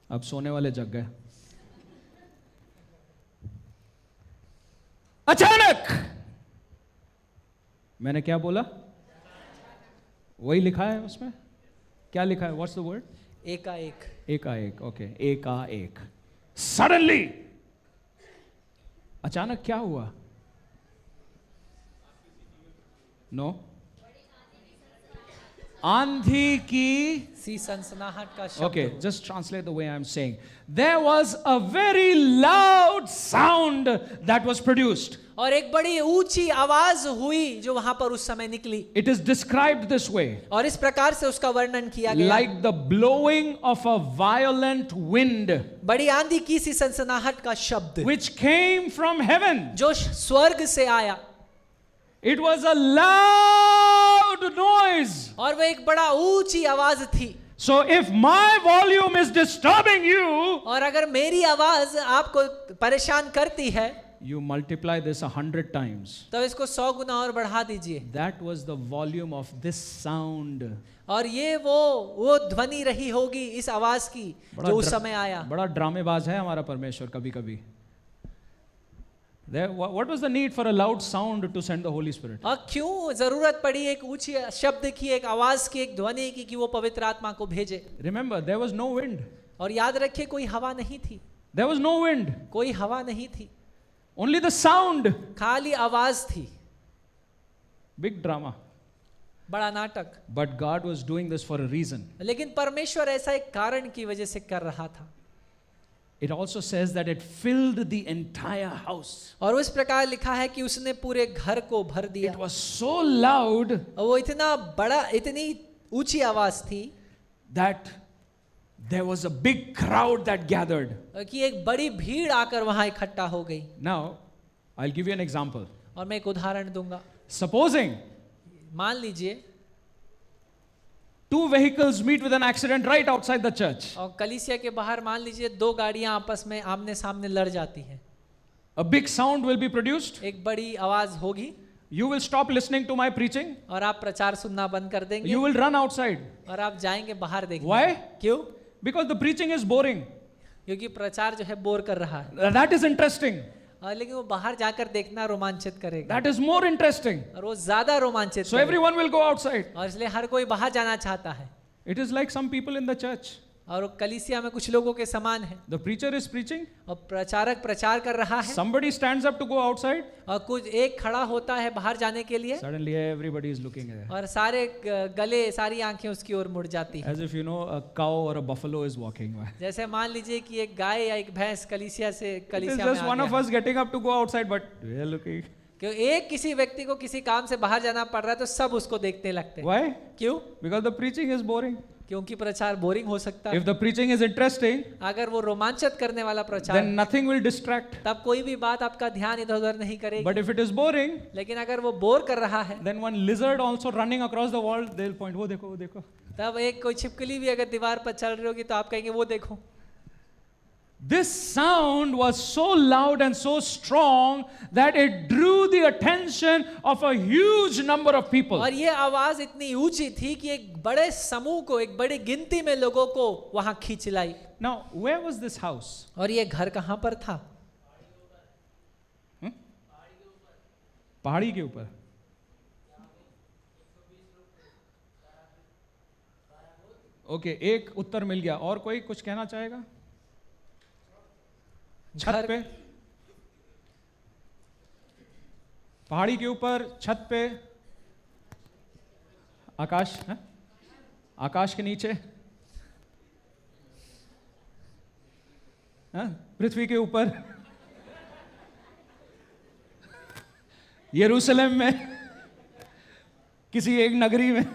अब सोने वाले जग गए। अचानक, मैंने क्या बोला? वही लिखा है उसमें। क्या लिखा है? What's the word? एकाएक। एकाएक। ओके, एकाएक। सडनली, अचानक क्या हुआ? नो, आंधी की सी सनसनाहट का शब्द। Okay, just translate the way I'm saying. There was a very loud sound that was produced. और एक बड़ी ऊंची आवाज हुई जो वहां पर उस समय निकली। It is described this way, और इस प्रकार से उसका वर्णन किया गया, like the blowing of a violent wind, बड़ी आंधी की सी सनसनाहट का शब्द which came from heaven. जो स्वर्ग से आया। It was a loud noise. और वह एक बड़ा ऊंची आवाज थी। So if my volume is disturbing you, और अगर मेरी आवाज आपको परेशान करती है, you multiply this 100 times. तो इसको 100 गुना और बढ़ा दीजिए। That was the volume of this sound. और ये वो ध्वनि रही होगी इस आवाज की जो उस समय आया। बड़ा ड्रामेबाज है हमारा परमेश्वर कभी कभी। What was the need for a loud sound to send the Holy Spirit? और क्यों जरूरत पड़ी एक ऊंची शब्द की, एक आवाज की, एक ध्वनि की कि वो पवित्र आत्मा को भेजे? Remember, there was no wind. और याद रखिए कोई हवा नहीं थी। There was no wind. कोई हवा नहीं थी, Only the sound. खाली आवाज थी। Big drama. बड़ा नाटक। But God was doing this for a reason. लेकिन परमेश्वर ऐसा एक कारण की वजह से कर रहा था। It also says that it filled the entire house. और उस प्रकार लिखा है कि उसने पूरे घर को भर दिया। It was so loud और वो इतना बड़ा, इतनी ऊंची आवाज थी that there was a big crowd that gathered. कि एक बड़ी भीड़ आकर वहां इकट्ठा हो गई। Now, I'll give you an example. और मैं एक उदाहरण दूंगा। Supposing मान लीजिए 2 vehicles meet with an accident right outside the church. और कलीसिया के बाहर मान लीजिए 2 गाड़ियां आपस में आमने सामने लड़ जाती हैं। A big sound will be produced. एक बड़ी आवाज होगी। You will stop listening to my preaching. और आप प्रचार सुनना बंद कर देंगे। You will run outside. और आप जाएंगे बाहर देखने। Why? क्यों? Because the preaching is boring. क्योंकि प्रचार जो है बोर कर रहा है। That is interesting. लेकिन वो बाहर जाकर देखना रोमांचित करेगा। That is more interesting. और वो ज्यादा रोमांचित So करेगा। everyone will go outside. और इसलिए हर कोई बाहर जाना चाहता है। It is like some people in the church. और वो कलीसिया में कुछ लोगों के समान है। The preacher is preaching. और प्रचारक प्रचार कर रहा है। Somebody stands up to go outside. और कुछ एक खड़ा होता है बाहर जाने के लिए। Suddenly everybody is looking there. और सारे गले, सारी आंखें उसकी ओर मुड़ जाती हैं। As if you know a cow or a buffalo is walking by. जैसे मान लीजिए कि एक गाय या एक भैंस कलीसिया से It is कलीसिया में just आ one of गया। us getting up to go outside, but we are looking. क्यों एक किसी व्यक्ति को किसी काम से बाहर जाना पड़ रहा है तो सब उसको देखने लगते हैं। Why? क्यों? Because the preaching is boring. क्योंकि प्रचार बोरिंग हो सकता है। If the preaching is interesting, अगर वो रोमांचित करने वाला प्रचार, then nothing will distract. तब कोई भी बात आपका ध्यान इधर उधर नहीं करेगी। But if it is boring, लेकिन अगर वो बोर कर रहा है, then one lizard also running across the wall, they'll point, वो देखो, वो देखो. तब एक कोई छिपकली भी अगर दीवार पर चल रही होगी तो आप कहेंगे वो देखो। This sound was so loud and so strong that it drew the attention of a huge number of people. और ये आवाज इतनी ऊंची थी कि एक बड़े समूह को, एक बड़ी गिनती में लोगों को वहां खींच लाई। Now, where was this house? और ये घर कहां पर था? पहाड़ी के ऊपर. Okay, एक उत्तर मिल गया. और कोई कुछ कहना चाहेगा? छत पे, पहाड़ी के ऊपर, छत पे, आकाश है? आकाश के नीचे, पृथ्वी के ऊपर, यरूशलेम में, किसी एक नगरी में.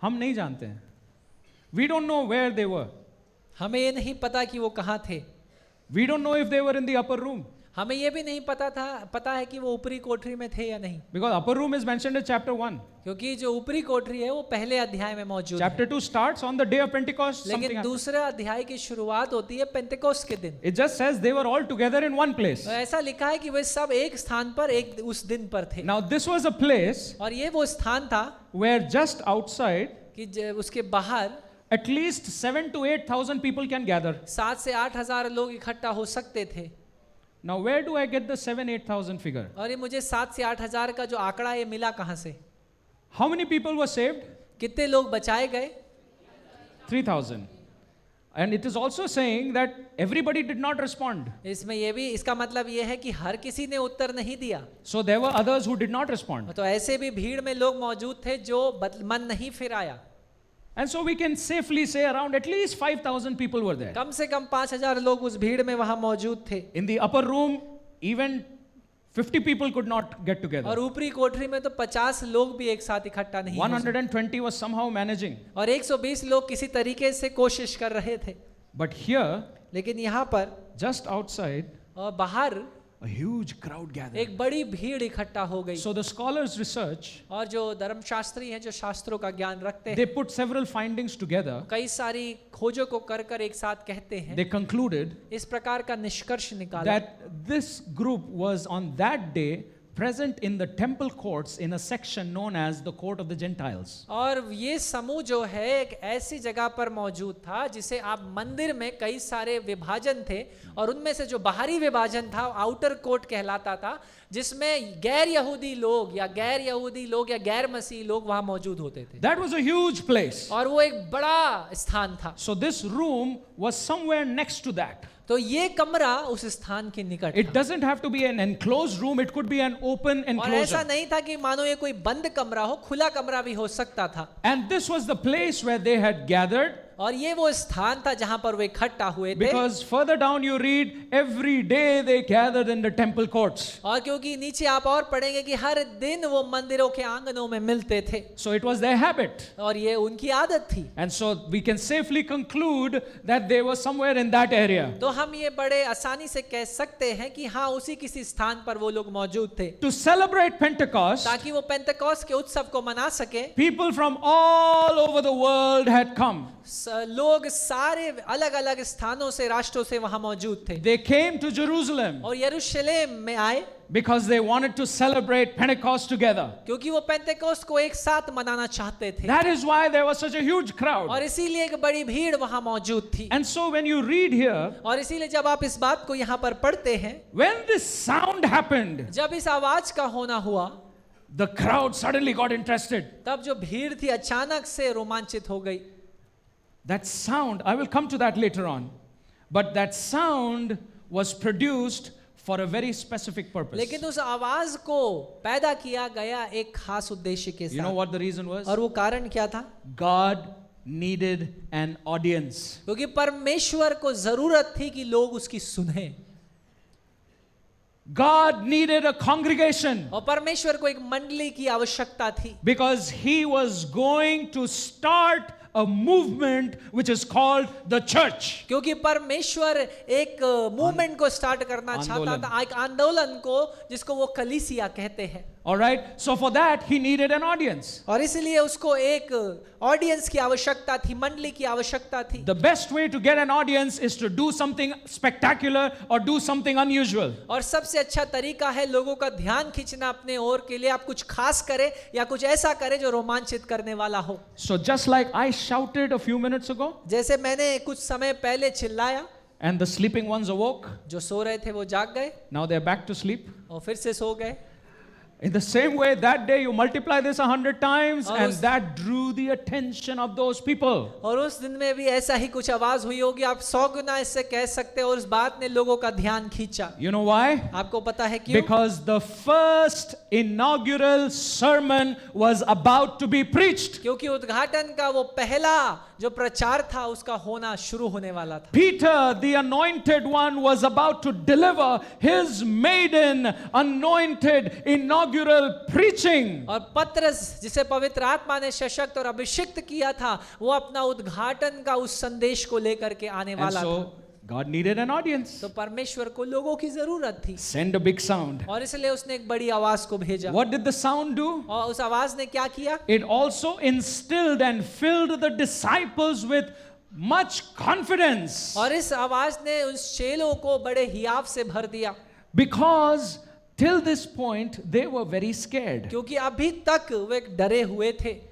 हम नहीं जानते हैं. We don't know where they were. हमें ये नहीं पता कि वो कहां थे। We don't know if they were in the upper room. हमें ये भी नहीं पता है कि वो ऊपरी कोठरी में थे या नहीं। Because upper room is mentioned in chapter 1. क्योंकि जो ऊपरी कोठरी है वो पहले अध्याय में मौजूद है। Chapter 2 starts on the day of Pentecost. Something लेकिन happened. दूसरे अध्याय की शुरुआत होती है पेंतेकोस्त के दिन। It just says they were all together in one place. तो ऐसा लिखा है कि वे सब एक स्थान पर एक उस दिन पर थे। Now this was a place और ये वो स्थान था where just outside कि उसके बाहर at least 7 to 8,000 people can gather. 7 से 8,000 लोग इकट्ठा हो सकते थे। Now, where do I get the 7-8,000 figure? और ये मुझे 7 से 8,000 का जो आंकड़ा ये मिला कहाँ से? How many people were saved? कितने लोग बचाए गए? 3,000. And it is also saying that everybody did not respond. इसमें ये भी इसका मतलब ये है कि हर किसी ने उत्तर नहीं दिया। So there were others who did not respond. तो ऐसे भी भीड़ में लोग मौजूद थे जो मन नहीं फिराया। And so we can safely say around at least 5,000 people were there. कम से कम 5,000 लोग उस भीड़ में वहां मौजूद थे। In the upper room, even 50 people could not get और together. ऊपरी कोठरी में तो 50 लोग भी एक साथ इकट्ठा नहीं हो सके। 120 was somehow managing. और 120 लोग किसी तरीके से कोशिश कर रहे थे। But here, लेकिन यहाँ पर just outside, और बाहर a huge crowd gathered. एक बड़ी भीड़ इकट्ठा हो गई। So the scholars research, और जो धर्मशास्त्री हैं जो शास्त्रों का ज्ञान रखते हैं they put several findings together. कई सारी खोजों को कर कर एक साथ कहते हैं। They concluded इस प्रकार का निष्कर्ष निकाला that this group was on that day present in the temple courts in a section known as the court of the Gentiles. और ये समूह जो है एक ऐसी जगह पर मौजूद था जिसे आप मंदिर में कई सारे विभाजन थे और उनमें से जो बाहरी विभाजन था आउटर कोर्ट कहलाता था जिसमें गैर यहूदी लोग या गैर मसीही लोग वहां मौजूद होते थे। That was a huge place. और वो एक बड़ा स्थान था। So this room was somewhere next to that. तो ये कमरा उस स्थान के निकट It था। doesn't have to be an enclosed room, it could be an open और ऐसा enclosure. नहीं था कि मानो ये कोई बंद कमरा हो, खुला कमरा भी हो सकता था। And this was the place where they had gathered, और ये वो स्थान था जहां पर वे इकट्ठा हुए थे। because further down you read, every day they gathered in the temple courts. और क्योंकि नीचे आप और पढ़ेंगे कि हर दिन वो मंदिरों के आंगनों में मिलते थे So it was their habit. और ये उनकी आदत थी। And so we can safely conclude that they were somewhere in that area. तो हम ये बड़े आसानी से कह सकते हैं कि हाँ उसी किसी स्थान पर वो लोग मौजूद थे To celebrate Pentecost, ताकि वो पेंतेकोस्त के उत्सव को मना सके। people from all over the world had come. लोग सारे अलग अलग स्थानों से राष्ट्रों से वहां मौजूद थे They came to Jerusalem और यरूशलेम में आए because they wanted to celebrate Pentecost together. क्योंकि वो पेंतेकोस्त को एक साथ मनाना चाहते थे That is why there was such a huge crowd. और इसीलिए एक बड़ी भीड़ वहां मौजूद थी। And so when you read here, और इसीलिए जब आप इस बात को यहाँ पर पढ़ते हैं when this sound happened, जब इस आवाज का होना हुआ the crowd suddenly got interested. तब जो भीड़ थी अचानक से रोमांचित हो गई। That sound, I will come to that later on, but that sound was produced for a very specific purpose. लेकिन उस आवाज को पैदा किया गया एक खास उद्देश्य के You know साथ। what the reason was? और वो कारण क्या था? God needed an audience. क्योंकि परमेश्वर को जरूरत थी कि लोग उसकी सुने God needed a congregation और परमेश्वर को एक मंडली की आवश्यकता थी because he was going to start a movement which is called the church. क्योंकि परमेश्वर एक मूवमेंट को स्टार्ट करना चाहता था एक आंदोलन को जिसको वो कलीसिया कहते हैं। All right, so for that he needed an audience. और इसलिए उसको एक ऑडियंस की आवश्यकता थी, मंडली की आवश्यकता थी। The best way to get an audience is to do something spectacular or do something unusual. और सबसे अच्छा तरीका है लोगों का ध्यान खींचना अपने ओर के लिए। आप कुछ खास करें या कुछ ऐसा करें जो रोमांचित करने वाला हो। So just like I shouted a few minutes ago, जैसे मैंने कुछ समय पहले चिल्लाया and the sleeping ones awoke, जो सो रहे थे वो जाग गए now they're back to sleep. और फिर से सो गए। In the same way, that day you multiply this 100 times, और and उस- that drew the attention of those people. और उस दिन में भी ऐसा ही कुछ आवाज हुई होगी। आप 100 गुना इससे कह सकते हो। और उस बात ने लोगों का ध्यान खींचा। You know why? आपको पता है क्यों? Because the first inaugural sermon was about to be preached. क्योंकि उद्घाटन का वो पहला जो प्रचार था उसका होना शुरू होने वाला था। Peter, the anointed one, was about to deliver his maiden anointed inaugural preaching. और पतरस जिसे पवित्र आत्मा ने सशक्त और अभिषिक्त किया था वो अपना उद्घाटन का उस संदेश को लेकर के आने And वाला था। so God needed an audience. तो परमेश्वर को लोगों की जरूरत थी Send a big sound. और इसलिए उसने एक बड़ी आवाज को भेजा। What did the sound do? और उस आवाज ने क्या किया? It also instilled and filled the disciples with much confidence. और इस आवाज ने उस चेलों को बड़े हियाव से भर दिया। Because till this point they were very scared. क्योंकि अभी तक वे डरे हुए थे।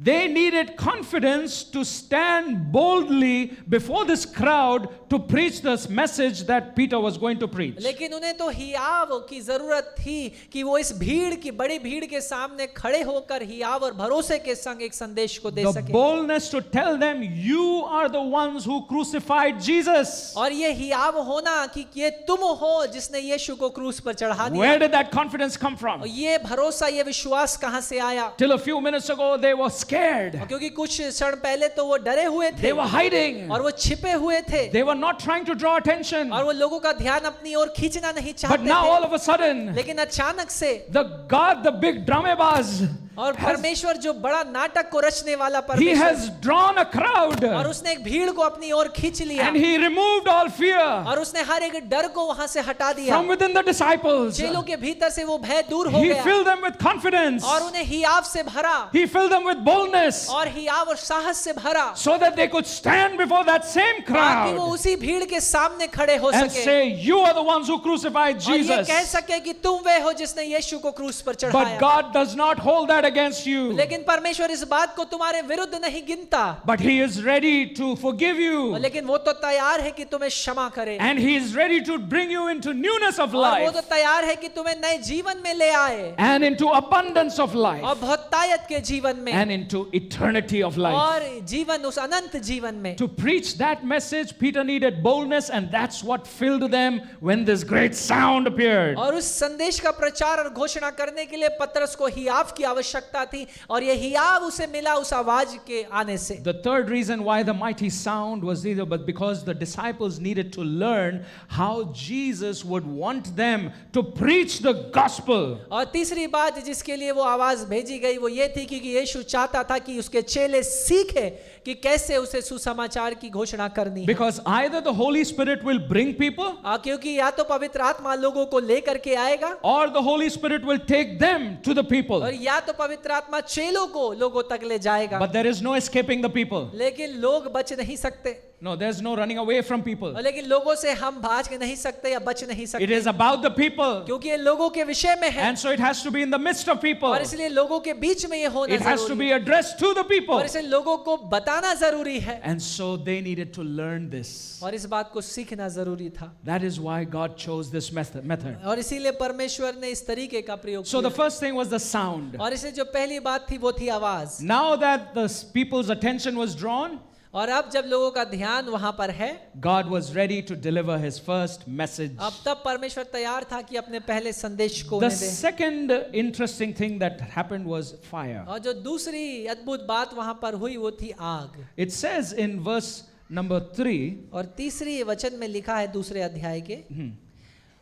They needed confidence to stand boldly before this crowd to preach this message that Peter was going to preach. लेकिन उन्हें तो हियाव की जरूरत थी कि वो इस भीड़ की बड़ी भीड़ के सामने खड़े होकर हियाव और भरोसे के संग एक संदेश को दे The सके boldness to tell them, you are the ones who crucified Jesus. और ये हियाव होना कि ये तुम हो जिसने यीशु को क्रूस पर चढ़ा दिया। Where did that confidence come from? और ये भरोसा ये विश्वास कहां से आया? Till a few minutes ago, they were scared. और क्योंकि कुछ क्षण पहले तो वो डरे हुए थे They were hiding. और वो छिपे हुए थे They were not trying to draw attention. और वो लोगों का ध्यान अपनी ओर खींचना नहीं But चाहते now all थे। of a sudden, लेकिन अचानक से the God, the big dramebaz, और परमेश्वर जो बड़ा नाटक को रचने वाला he परमेश्वर has drawn a crowd और उसने एक भीड़ को अपनी ओर खींच लिया and he removed all fear और उसने हर एक डर को वहां से हटा दिया। from within the disciples. चेलों के भीतर से वो भय दूर हो He गया filled them with confidence. और उन्हें हियाव से भरा He filled them with boldness और हियाव और साहस से भरा so that they could stand before that same ताकि वो crowd उसी भीड़ के सामने खड़े हो and सके say, you are the ones who crucified और ये Jesus. कह सके कि तुम वे हो जिसने यीशु को क्रूस पर But चढ़ाया। God does not hold that against you. लेकिन परमेश्वर इस बात को तुम्हारे विरुद्ध नहीं गिनता But He is ready to forgive you. लेकिन वो तो तैयार है कि तुम्हें क्षमा करे And He is ready to bring you into newness of और वो life तो तैयार है कि तुम्हें नए जीवन में ले आए and into abundance of और life बहुतायत के जीवन में and into eternity of life. और जीवन उस अनंत जीवन में। To preach that message, Peter needed boldness, and that's what filled them when this great sound appeared. और उस संदेश का प्रचार और घोषणा करने के लिए पतरस को हियाव की आवश्यकता थी और ये हियाव उसे मिला उस आवाज के आने से। The third reason why the mighty sound was needed, but because the disciples needed to learn how Jesus would want them to preach the gospel. और तीसरी बात जिसके लिए वो आवाज भेजी गई वो ये थी कि यीशु चाहता था कि उसके चेले सीखे कि कैसे उसे सुसमाचार की घोषणा करनी है। Because either the Holy Spirit will bring people, क्योंकि या तो पवित्र आत्मा लोगों को लेकर के आएगा or the Holy Spirit will take them to the people. और या तो पवित्र आत्मा चेलों को लोगों तक ले जाएगा। But there is no escaping the people. लेकिन लोग बच नहीं सकते। No, there's no running away from people. लेकिन लोगों से हम भाग नहीं सकते या बच नहीं It सकते is about the people. क्योंकि ये लोगों के विषय में है And so it has to be in the midst of people. और इसलिए लोगों के बीच में ये होना It has to जरूरी be है addressed to the people. और इसे लोगों को बताना जरूरी है And so they needed to learn this. और इस बात को सीखना जरूरी था That is why God chose this method. और इसीलिए परमेश्वर ने इस तरीके का प्रयोग So the किया first thing was the sound. और इसे जो पहली बात थी वो थी आवाज Now that the people's attention was drawn, और अब जब लोगों का ध्यान वहां पर है God was ready to deliver his first message. अब तब परमेश्वर तैयार था कि अपने पहले संदेश को The उन्हें दे second interesting thing that happened was fire. और जो दूसरी अद्भुत बात वहां पर हुई वो थी आग It says in verse number 3, और तीसरी वचन में लिखा है दूसरे अध्याय के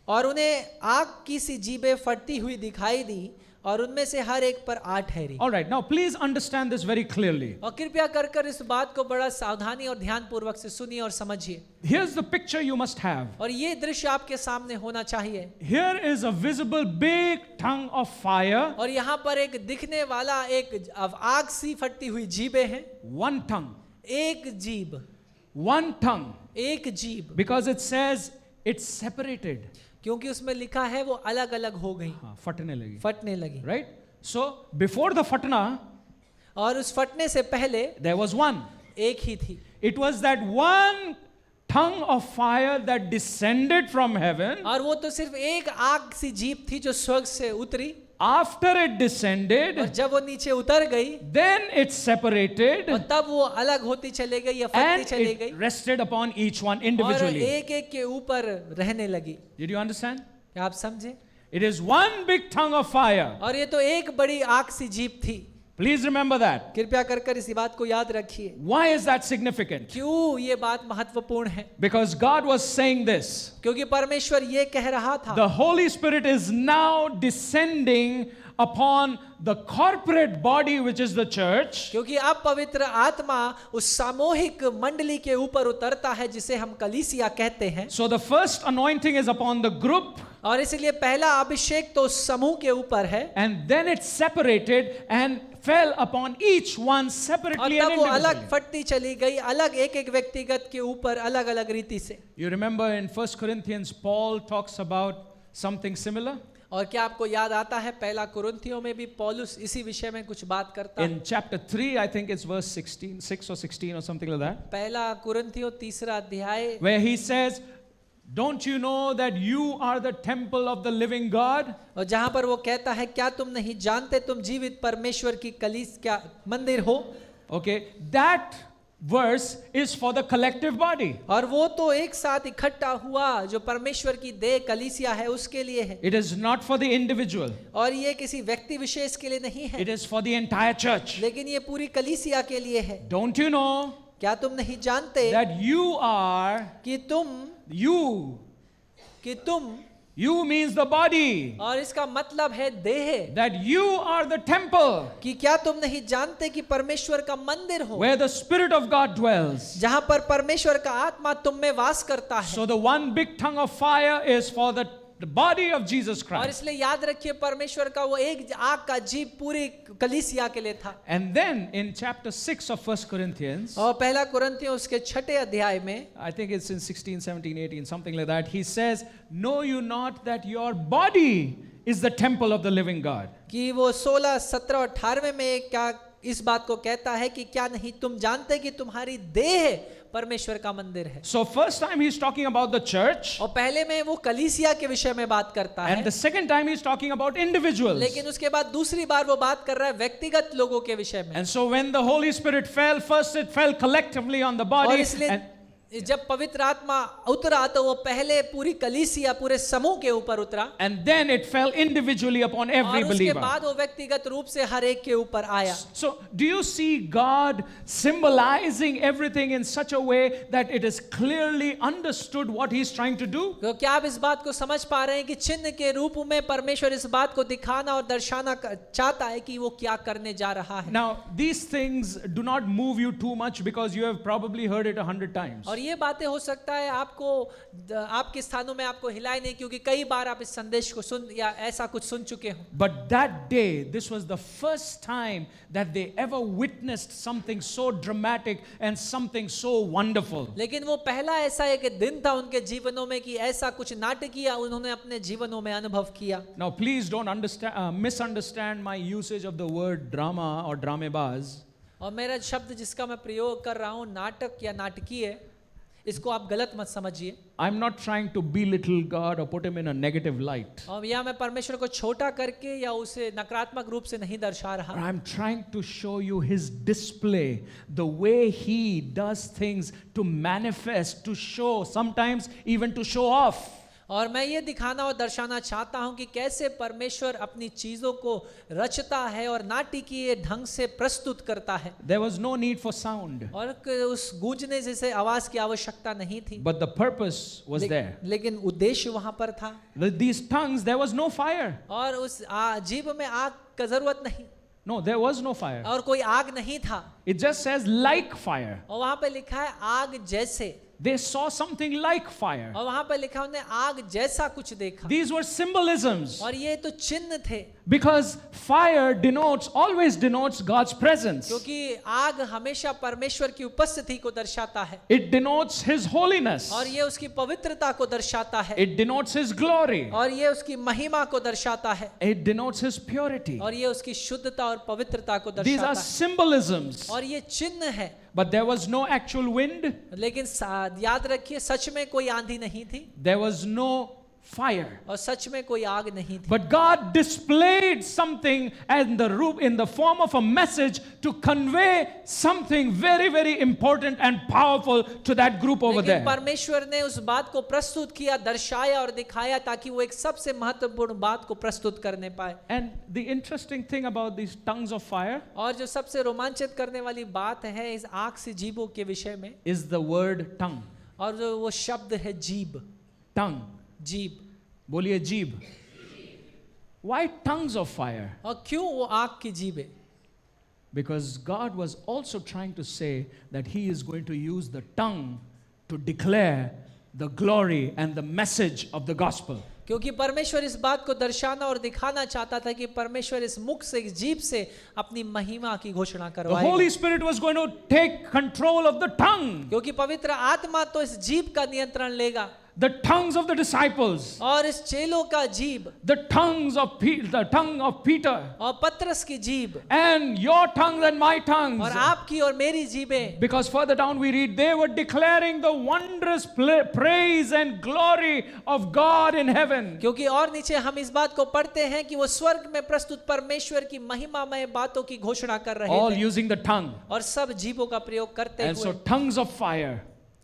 और उन्हें आग की सी जीभें फटती हुई दिखाई दी और उनमें से हर एक पर आ ठहरी। all right, now please understand this very clearly. और कृपया कर इस बात को बड़ा सावधानी और ध्यान पूर्वक से सुनिए और समझिए। Here's the picture you must have. और ये दृश्य आपके सामने होना चाहिए। Here is a visible big tongue of fire, और यहाँ पर एक दिखने वाला एक आग सी फटती हुई जीभें हैं। one tongue, एक जीभ, one tongue, एक जीभ, because it says it's separated. क्योंकि उसमें लिखा है वो अलग अलग हो गई, फटने लगी. फटने लगी। Right? So before the fatna, और उस फटने से पहले there was one. एक ही थी। It was that one tongue of fire that descended from heaven. और वो तो सिर्फ एक आग सी जीभ थी जो स्वर्ग से उतरी After it descended, और जब वो नीचे उतर गई then it separated और तब वो अलग होती चली गई या फटती and चली it गई rested upon each one और individually. एक एक के ऊपर रहने लगी। Did you understand? क्या आप समझे? It is one big tongue of fire. और ये तो एक बड़ी आग सी जीभ थी। Please remember that. कृपया कर इस बात को याद रखिए। Why is that significant? क्यों ये बात महत्वपूर्ण है? Because God was saying this. क्योंकि परमेश्वर ये कह रहा था The Holy Spirit is now descending upon the corporate body, which is the church. क्योंकि अब पवित्र आत्मा उस सामूहिक मंडली के ऊपर उतरता है जिसे हम कलीसिया कहते हैं। So the first anointing is upon the group, और इसलिए पहला अभिषेक तो समूह के ऊपर है and then it separated and fell upon each one और separately and तब वो अलग individually. फटती चली गई अलग एक एक व्यक्तिगत के ऊपर अलग अलग रीति से। You remember in 1 Corinthians, Paul talks about something similar? और क्या आपको याद आता है पहला कुरिन्थियों में भी पौलुस इसी विषय में कुछ बात करता है। In chapter 3, I think it's verse 16, 6 or 16 or something like that, पहला कुरिन्थियों 3 अध्याय, where he says, don't you know that you are the temple of the living God? और जहां पर वो कहता है क्या तुम नहीं जानते तुम जीवित परमेश्वर की कलीस क्या मंदिर हो। Okay, that verse is for the collective body. और वो तो एक साथ इकट्ठा हुआ जो परमेश्वर की देह कलीसिया है उसके लिए है, It is not for the individual. और ये किसी व्यक्ति विशेष के लिए नहीं है, It is for the entire church. लेकिन ये पूरी कलीसिया के लिए है। Don't you know क्या तुम नहीं जानते that you are, कि तुम you means the body, और इसका मतलब है देह, that you are the temple कि क्या तुम नहीं जानते कि परमेश्वर का मंदिर हो where the Spirit of God dwells. जहां पर परमेश्वर का आत्मा तुम में वास करता है। So the one big tongue of fire is for the body of Jesus और Christ. इसलिए याद रखिए परमेश्वर का वो एक आग का जीव पूरी कलीसिया के लिए था। And then in chapter 6 of 1 Corinthians, और पहला कुरिन्थियों उसके 6 अध्याय में, I think it's in 16, 17, 18, something like that, he says, know you not that your body is the temple of the living God. कि वो 16, 17 और 18 में क्या इस बात को कहता है कि क्या नहीं तुम जानते कि तुम्हारी देह परमेश्वर का मंदिर है। So first time he's talking about the church, और पहले में वो कलीसिया के विषय में बात करता है, and the second time he's talking about individuals. लेकिन उसके बाद दूसरी बार वो बात कर रहा है व्यक्तिगत लोगों के विषय में। And so when the Holy Spirit fell, first it fell collectively on the और body, इसलिए and जब पवित्र आत्मा उतरा तो वो पहले पूरी कलीसिया पूरे समूह के ऊपर उतरा, then it fell individually upon every और उसके believer. बाद वो व्यक्तिगत रूप से हर एक के ऊपर आया। So do you see God symbolizing everything in such a way that it is clearly understood what he's trying to do? तो क्या आप इस बात को समझ पा रहे हैं कि चिन्ह के रूप में परमेश्वर इस बात को दिखाना और दर्शाना चाहता है कि वो क्या करने जा रहा है। Now these things do not move you too much because you have probably heard it 100 times. और ये बातें हो सकता है आपको आपके स्थानों में आपको हिलाए नहीं, क्योंकि कई बार आप इस संदेश को सुन या ऐसा कुछ सुन चुके हो। But that day, this was the first time that they ever witnessed something so dramatic and something so wonderful. लेकिन वो पहला ऐसा एक दिन था उनके जीवनों में कि ऐसा कुछ नाटकीय उन्होंने अपने जीवनों में अनुभव किया। Now please don't misunderstand my usage of the word drama or dramebaz. और मेरा शब्द जिसका मैं प्रयोग कर रहा हूँ नाटक या नाटकीय, इसको आप गलत मत समझिए। I'm not trying to belittle God or put him in a negative light. और या मैं परमेश्वर को छोटा करके या उसे नकारात्मक रूप से नहीं दर्शा रहा। I'm trying to show you his display, the way he does things to manifest, to show, sometimes even to show off. और मैं ये दिखाना और दर्शाना चाहता हूं कि कैसे परमेश्वर अपनी चीजों को रचता है और नाटकीय ढंग से प्रस्तुत करता है। There was no need for sound, और उस गूंजने जैसे आवाज की आवश्यकता नहीं थी, but the purpose was there. लेकिन उद्देश्य वहां पर था। With these tongues, there was no fire. और उस जीभ में आग का जरूरत नहीं, No, there was no fire. और कोई आग नहीं था। It just says like fire. और वहां पे लिखा है आग जैसे, They saw something like fire. और वहां पे लिखा उन्हें आग जैसा कुछ देखा। These were symbolisms और ये तो चिन्ह थे, because fire always denotes God's presence. क्योंकि आग हमेशा परमेश्वर की उपस्थिति को दर्शाता है, It denotes his holiness. और ये उसकी पवित्रता को दर्शाता है, It denotes his glory. और ये उसकी महिमा को दर्शाता है, It denotes his purity. और ये उसकी शुद्धता और पवित्रता को These दर्शाता are है। symbolisms. और ये चिन्ह है, But there was no actual wind. लेकिन याद रखिए सच में कोई आंधी नहीं थी, There was no fire. और सच में कोई आग नहीं थी। But God displayed something in the form of a message to convey something very, very important and powerful to that group over लेकिन there. परमेश्वर ने उस बात को प्रस्तुत किया, दर्शाया और दिखाया ताकि वो एक सबसे महत्वपूर्ण बात को प्रस्तुत करने पाए। And the interesting thing about these tongues of fire और जो सबसे रोमांचित करने वाली बात है इस आग से जीभों के विषय में, is the word tongue. और जो वो शब्द है जीभ, Tongue. जीभ। बोलिए जीभ. Why tongues of fire? और क्यों वो आग की जीभ है? Because God was also trying to say that he is going to use the tongue to declare the glory and the message of the gospel. क्योंकि परमेश्वर इस बात को दर्शाना और दिखाना चाहता था कि परमेश्वर इस मुख से, इस जीभ से अपनी महिमा की घोषणा The करवाएगा। Holy Spirit was going to take control of the tongue. क्योंकि पवित्र आत्मा तो इस जीभ का नियंत्रण लेगा। the tongues of the disciples, और इस चेलों का जीभ, the tongue of Peter, और पतरस की जीभ, and your tongues and my tongues. और आपकी और मेरी जीभें, Because further down we read, they were declaring the wondrous praise and glory of God in heaven. क्योंकि और नीचे हम इस बात को पढ़ते हैं कि वो स्वर्ग में प्रस्तुत परमेश्वर की महिमामय बातों की घोषणा कर रहे All थे, using the tongue. और सब जीभों का प्रयोग करते And so हुए, tongues of fire.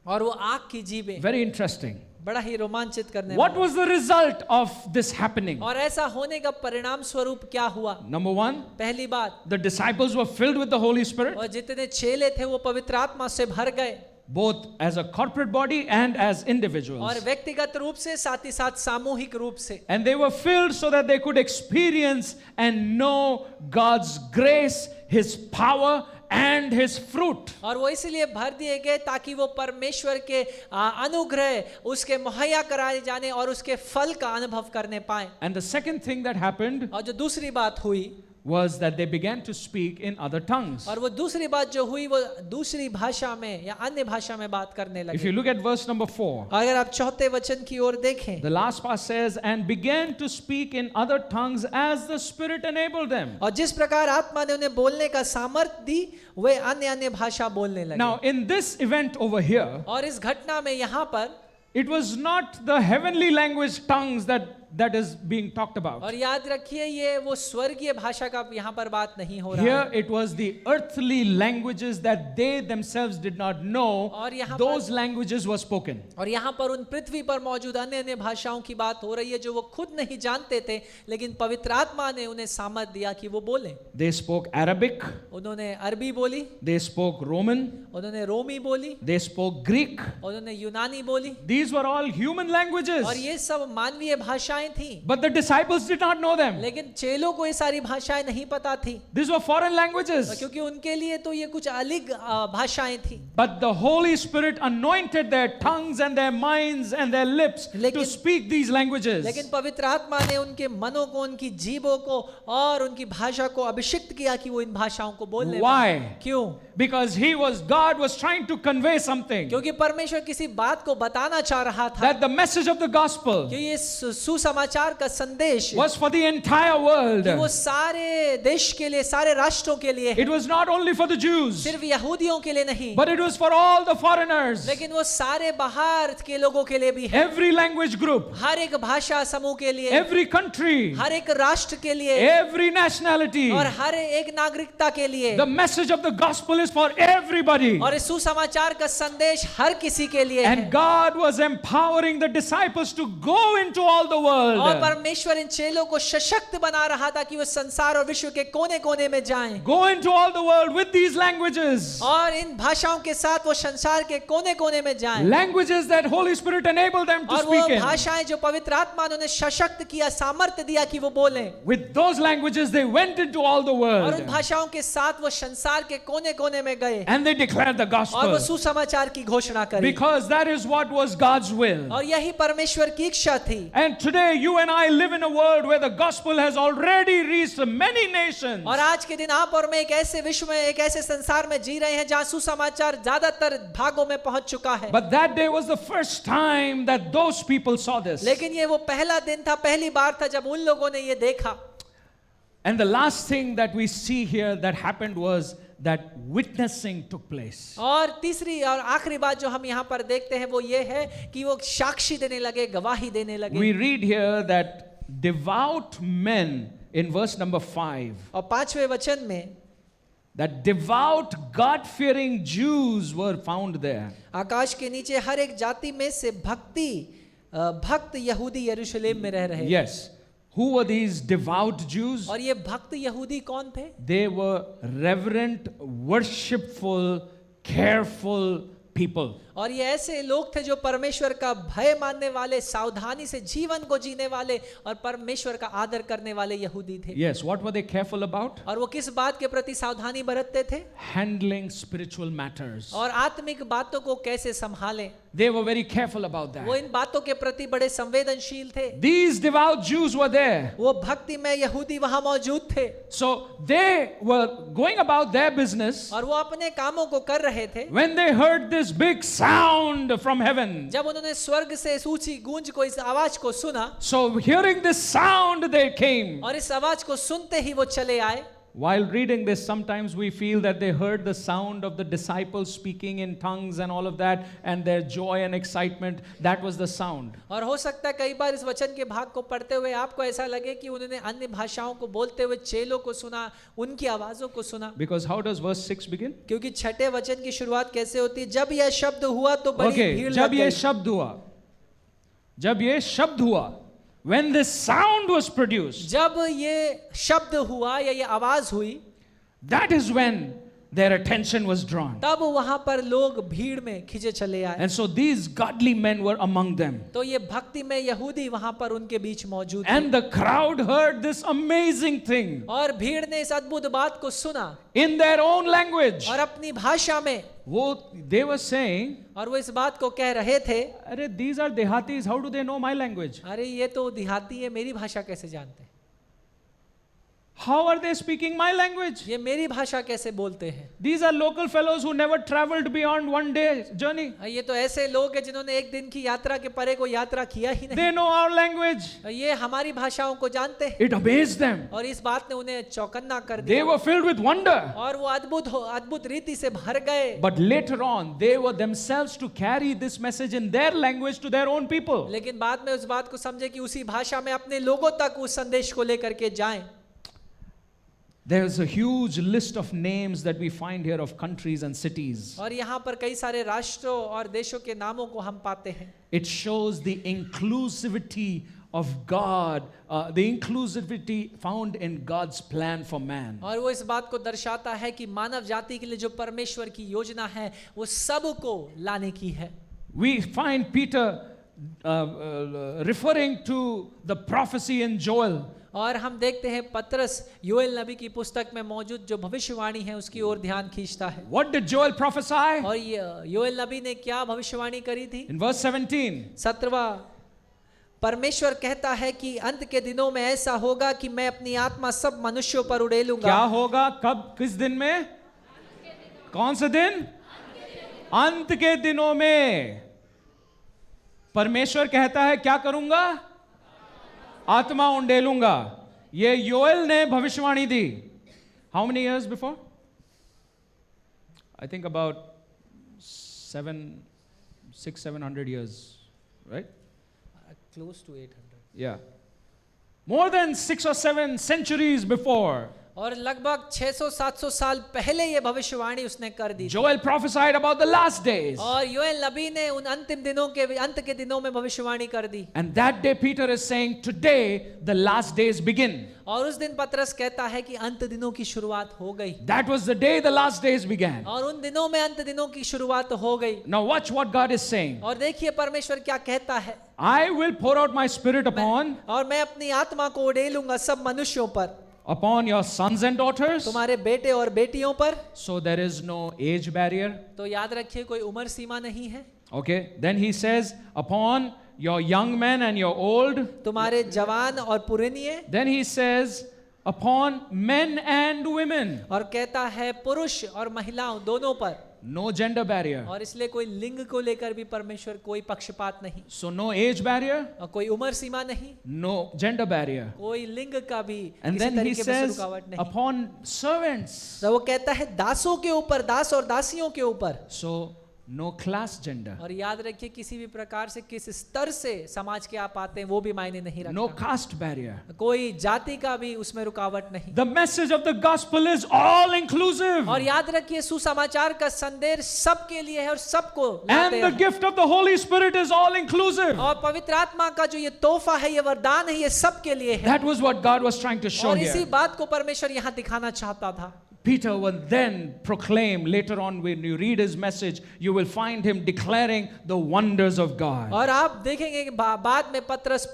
और वो आग की जीभें, Very interesting. बड़ा ही रोमांचित करने What वाला। was the result of this happening? और ऐसा होने का परिणाम स्वरूप क्या हुआ? Number one, पहली बात, the disciples were filled with the Holy Spirit, और जितने चेले थे वो पवित्र आत्मा से भर गए, both as a corporate body and as individuals. और व्यक्तिगत रूप से साथ ही साथ सामूहिक रूप से, And they were filled so that they could experience and know God's grace, His power, and His fruit. और वो इसलिए भर दिए गए ताकि वो परमेश्वर के अनुग्रह, उसके मुहैया कराए जाने और उसके फल का अनुभव करने पाए। And the second thing that happened और जो दूसरी बात हुई, was that they began to speak in other tongues. और वो दूसरी बात जो हुई वो दूसरी भाषा में या अन्य भाषा में बात करने If लगे। you look at verse number 4, अगर आप चौथे वचन की ओर देखें, the last part says, and began to speak in other tongues as the Spirit enabled them. और जिस प्रकार आत्मा ने उन्हें बोलने का सामर्थ्य दी, वे अन्य अन्य भाषा बोलने लगे। Now, in this event over here, और इस घटना में यहाँ पर, it was not the heavenly language tongues that is being talked about. और याद रखिए ये वो स्वर्गीय भाषा का यहाँ पर बात नहीं हो रहा Here है। it was the earthly languages that they themselves did not know. और यहाँ Those languages were spoken. और यहाँ पर उन पृथ्वी पर मौजूद अन्य अन्य भाषाओं की बात हो रही है जो वो खुद नहीं जानते थे, लेकिन पवित्र आत्मा ने उन्हें सामर्थ दिया कि वो बोले। They spoke Arabic, उन्होंने अरबी बोली, they spoke Roman, उन्होंने रोमी बोली, they spoke Greek. उन्होंने यूनानी बोली, These were all human languages. और ये सब मानवीय भाषाएं थी। But the disciples did not know them. लेकिन चेलों को ये सारी भाषाएं नहीं पता थी, These were foreign languages. क्योंकि उनके लिए तो ये कुछ अलग भाषाएं थी। But the Holy Spirit anointed their tongues and their minds and their lips to लेकिन- speak these languages. लेकिन पवित्र आत्मा ने उनके मनों को, उनकी जीभों को और उनकी भाषा को अभिषिक्त किया कि वो इन भाषाओं को बोलने Why? पाए। क्यों? Because God was trying to convey something. क्योंकि परमेश्वर किसी बात को बताना चाह रहा था That the message of the gospel कि ये सुसमाचार का संदेश was for the entire world. कि वो सारे देश के लिए, सारे राष्ट्रों के लिए है, It was not only for the Jews, सिर्फ यहूदियों के लिए नहीं, but it was for all the foreigners. लेकिन वो सारे बाहर के लोगों के लिए भी है। Every language group, हर एक भाषा समूह के लिए, every country, हर एक राष्ट्र के लिए every nationality. और हर एक नागरिकता के लिए, The message of the gospel is for everybody. और इस सुसमाचार का संदेश हर किसी के लिए And है। God was empowering the disciples to go into all the और world. परमेश्वर इन चेलों को सशक्त बना रहा था कि वो संसार और विश्व के कोने कोने में जाएं, Go into all the world with these languages. और इन भाषाओं के साथ वो संसार के कोने कोने में जाएं, Languages that Holy Spirit enabled them to और वो speak in. भाषाएं जो पवित्र आत्मा ने उन्हें सशक्त किया, सामर्थ्य दिया कि वो बोलें, With those languages they went into all the और उन world. भाषाओं के साथ वो संसार के कोने कोने में गए And they declared the और वो gospel. सुसमाचार की घोषणा करी, Because that is what was God's will. और यही परमेश्वर की इच्छा थी। And today you and I live in a world where the gospel has already reached many nations. और आज के दिन आप और मैं एक ऐसे विश्व में, एक ऐसे संसार में जी रहे हैं जहां सुसमाचार ज्यादातर भागों में पहुंच चुका है। But that day was the first time that those people saw this. लेकिन ये वो पहला दिन था, पहली बार था जब उन लोगों ने ये देखा। And the last thing that we see here that happened was that witnessing took place. और तीसरी और आखिरी बात जो हम यहाँ पर देखते हैं वो ये है कि वो साक्षी देने लगे, गवाही देने लगे। We read here that devout men in verse number 5, और 5वें वचन में that devout God-fearing Jews were found there. आकाश के नीचे हर एक जाति में से भक्त यहूदी यरूशलेम में रह रहे। Yes. Who were these devout Jews? और ये भक्त यहूदी कौन थे? They were reverent, worshipful, careful people. और ये ऐसे लोग थे जो परमेश्वर का भय मानने वाले, सावधानी से जीवन को जीने वाले और परमेश्वर का आदर करने वाले यहूदी थे। Yes, what were they careful about? और वो किस बात के प्रति सावधानी बरतते थे? Handling spiritual matters. और आत्मिक बातों को कैसे संभालें, They were very careful about वो that. इन बातों के प्रति बड़े संवेदनशील थे। These devout Jews were there. वो भक्ति में यहूदी वहां मौजूद थे So they were going about their business और वो अपने कामों को कर रहे थे। when they heard this big sound from heaven. जब उन्होंने स्वर्ग से इस ऊंची गूंज को, इस आवाज को सुना, So hearing this sound, they came. और इस आवाज को सुनते ही वो चले आए. While reading this, sometimes we feel that they heard the sound of the disciples speaking in tongues and all of that, and their joy and excitement, that was the sound. और हो सकता है कई बार इस वचन के भाग को पढ़ते हुए आपको ऐसा लगे कि उन्होंने अन्य भाषाओं को बोलते हुए चेलों को सुना, उनकी आवाजों को सुना. Because how does verse 6 begin? क्योंकि छठे वचन की शुरुआत कैसे होती है? जब यह शब्द हुआ तो बड़ी Okay, भीड़ जब लग ये गई. शब्द हुआ, जब ये शब्द हुआ, when this sound was produced, जब ये शब्द हुआ या ये आवाज हुई, that is when their attention was drawn. तब वहां पर लोग भीड़ में खींचे चले आए. And so these godly men were among them. तो ये भक्ति में यहूदी वहां पर उनके बीच मौजूद थे. And the crowd heard this amazing thing और भीड़ ने इस अद्भुत बात को सुना in their own language. और अपनी भाषा में, They were saying, और वो इस बात को कह रहे थे, "Arey, these are Dehatis, how do they know my language? अरे ये तो देहाती है, मेरी भाषा कैसे जानते हैं? How are they speaking my language? ये मेरी भाषा कैसे बोलते हैं? These are local fellows who never traveled beyond one day journey. ये तो ऐसे लोग हैं जिन्होंने एक दिन की यात्रा के परे को यात्रा किया ही नहीं. They know our language." ये हमारी भाषाओं को जानते हैं. It amazed them. और इस बात ने उन्हें चौकन्ना कर They दिया were filled with wonder. और वो अद्भुत रीति से भर गए. But later on, they were themselves to carry this message in their language to their own people. लेकिन बाद में उस बात को समझे कि उसी भाषा में अपने लोगों तक उस संदेश को लेकर के जाएं. There's a huge list of names that we find here of countries and cities. और यहाँ पर कई सारे राष्ट्रों और देशों के नामों को हम पाते हैं. It shows the inclusivity of God, the inclusivity found in God's plan for man. और वो इस बात को दर्शाता है कि मानव जाति के लिए जो परमेश्वर की योजना है वो सबको लाने की है. We find Peter referring to the prophecy in Joel. और हम देखते हैं पतरस योएल नबी की पुस्तक में मौजूद जो भविष्यवाणी है उसकी ओर ध्यान खींचता है. What did Joel prophesy? और योएल नबी ने क्या भविष्यवाणी करी थी? In verse 17. 17वां, परमेश्वर कहता है कि अंत के दिनों में ऐसा होगा कि मैं अपनी आत्मा सब मनुष्यों पर उड़ेलूंगा. क्या होगा? कब? किस दिन में? कौन सा दिन? अंत के दिनों में परमेश्वर कहता है क्या करूंगा? आत्मा उंडेलूंगा. ये योएल ने भविष्यवाणी दी. How many years before? I think about 700 years, right? Close to 800. Yeah. More than 6 or 7 centuries before. और लगभग 600-700 साल पहले ये भविष्यवाणी उसने कर दी. Joel prophesied about the last days. और योएल नबी ने उन अंतिम दिनों के अंत के दिनों में भविष्यवाणी कर दी. And that day Peter is saying, today the last days begin. और उस दिन पतरस कहता है कि अंत दिनों की शुरुआत हो गई. That was the day the last days began. और उन दिनों में अंत दिनों की शुरुआत हो गई. Now watch what God is saying. और देखिए परमेश्वर क्या कहता है. I will pour out my spirit upon और मैं अपनी आत्मा को उड़ेलूंगा सब मनुष्यों पर, your sons and daughters. तुम्हारे बेटे और बेटियों पर. So there is no age barrier. तो याद रखिए कोई उम्र सीमा नहीं है. Okay. Then he says, upon your young men and your old. तुम्हारे जवान और पुरनिये. Then he says, upon men and women. और कहता है पुरुष और महिलाओं दोनों पर. No gender barrier. और इसलिए कोई लिंग को लेकर भी परमेश्वर कोई पक्षपात नहीं. So no age barrier. और कोई उम्र सीमा नहीं. No gender barrier. कोई लिंग का भी And किसी then he तरीके में says, रुकावट नहीं. upon servants. तो वो कहता है दासों के ऊपर, दास और दासियों के ऊपर. So no class gender. और याद रखिए किसी भी प्रकार से किस स्तर से समाज के आप आते हैं वो भी मायने नहीं No रखता. caste barrier. कोई जाति का भी उसमें रुकावट नहीं. The message of the gospel is all inclusive. और याद रखिए सुसमाचार का संदेश सबके लिए है और सबको And लाते the हैं. gift of the Holy Spirit is all inclusive. और पवित्र आत्मा का जो ये तोहफा है, ये वरदान है, ये सबके लिए है. That was what God was trying to show और इसी here. बात को परमेश्वर यहाँ दिखाना चाहता था. Peter will then proclaim later on, when you read his message, you will find him declaring the wonders of God. और आप देखेंगे कि बाद में पतरस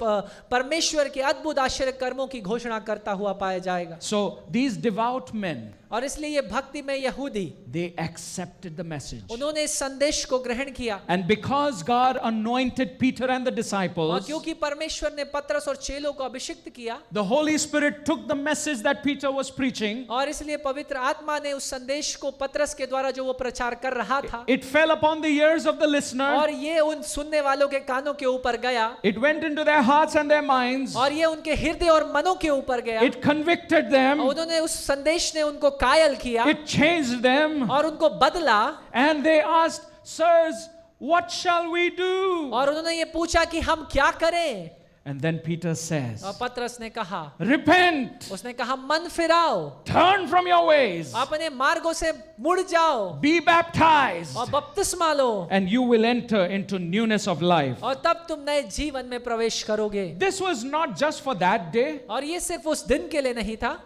परमेश्वर के अद्भुत आश्चर्य कर्मों की घोषणा करता हुआ पाया जाएगा. So these devout men, और इसलिए ये भक्ति में यहूदी, they accepted the message. उन्होंने इस संदेश को ग्रहण किया. And because God anointed Peter and the और disciples, क्योंकि परमेश्वर ने पतरस और चेलों को अभिषिक्त किया, the Holy Spirit took the message that Peter was preaching और इसलिए पवित्र आत्मा ने उस संदेश को पतरस के द्वारा जो वो प्रचार कर रहा था, it fell upon the ears of the listener. और ये उन सुनने वालों के कानों के ऊपर गया, It went into their hearts and their minds. और ये उनके हृदय और मनों के ऊपर गया, It convicted them. और उन्होंने उस संदेश ने उनको कायल किया It changed them. और उनको बदला, And they asked, sirs, what shall we do? और उन्होंने ये पूछा कि हम क्या करें। And then Peter says, और पतरस ने कहा, repent, उसने कहा मन फिराओ, turn from your ways, अपने मार्गों से मुड़ जाओ, be baptized, और बपतिस्मा लो, and you will enter into newness of life. और तब तुम नए जीवन में प्रवेश करोगे। This was not just for that day. और ये सिर्फ उस दिन के लिए नहीं था,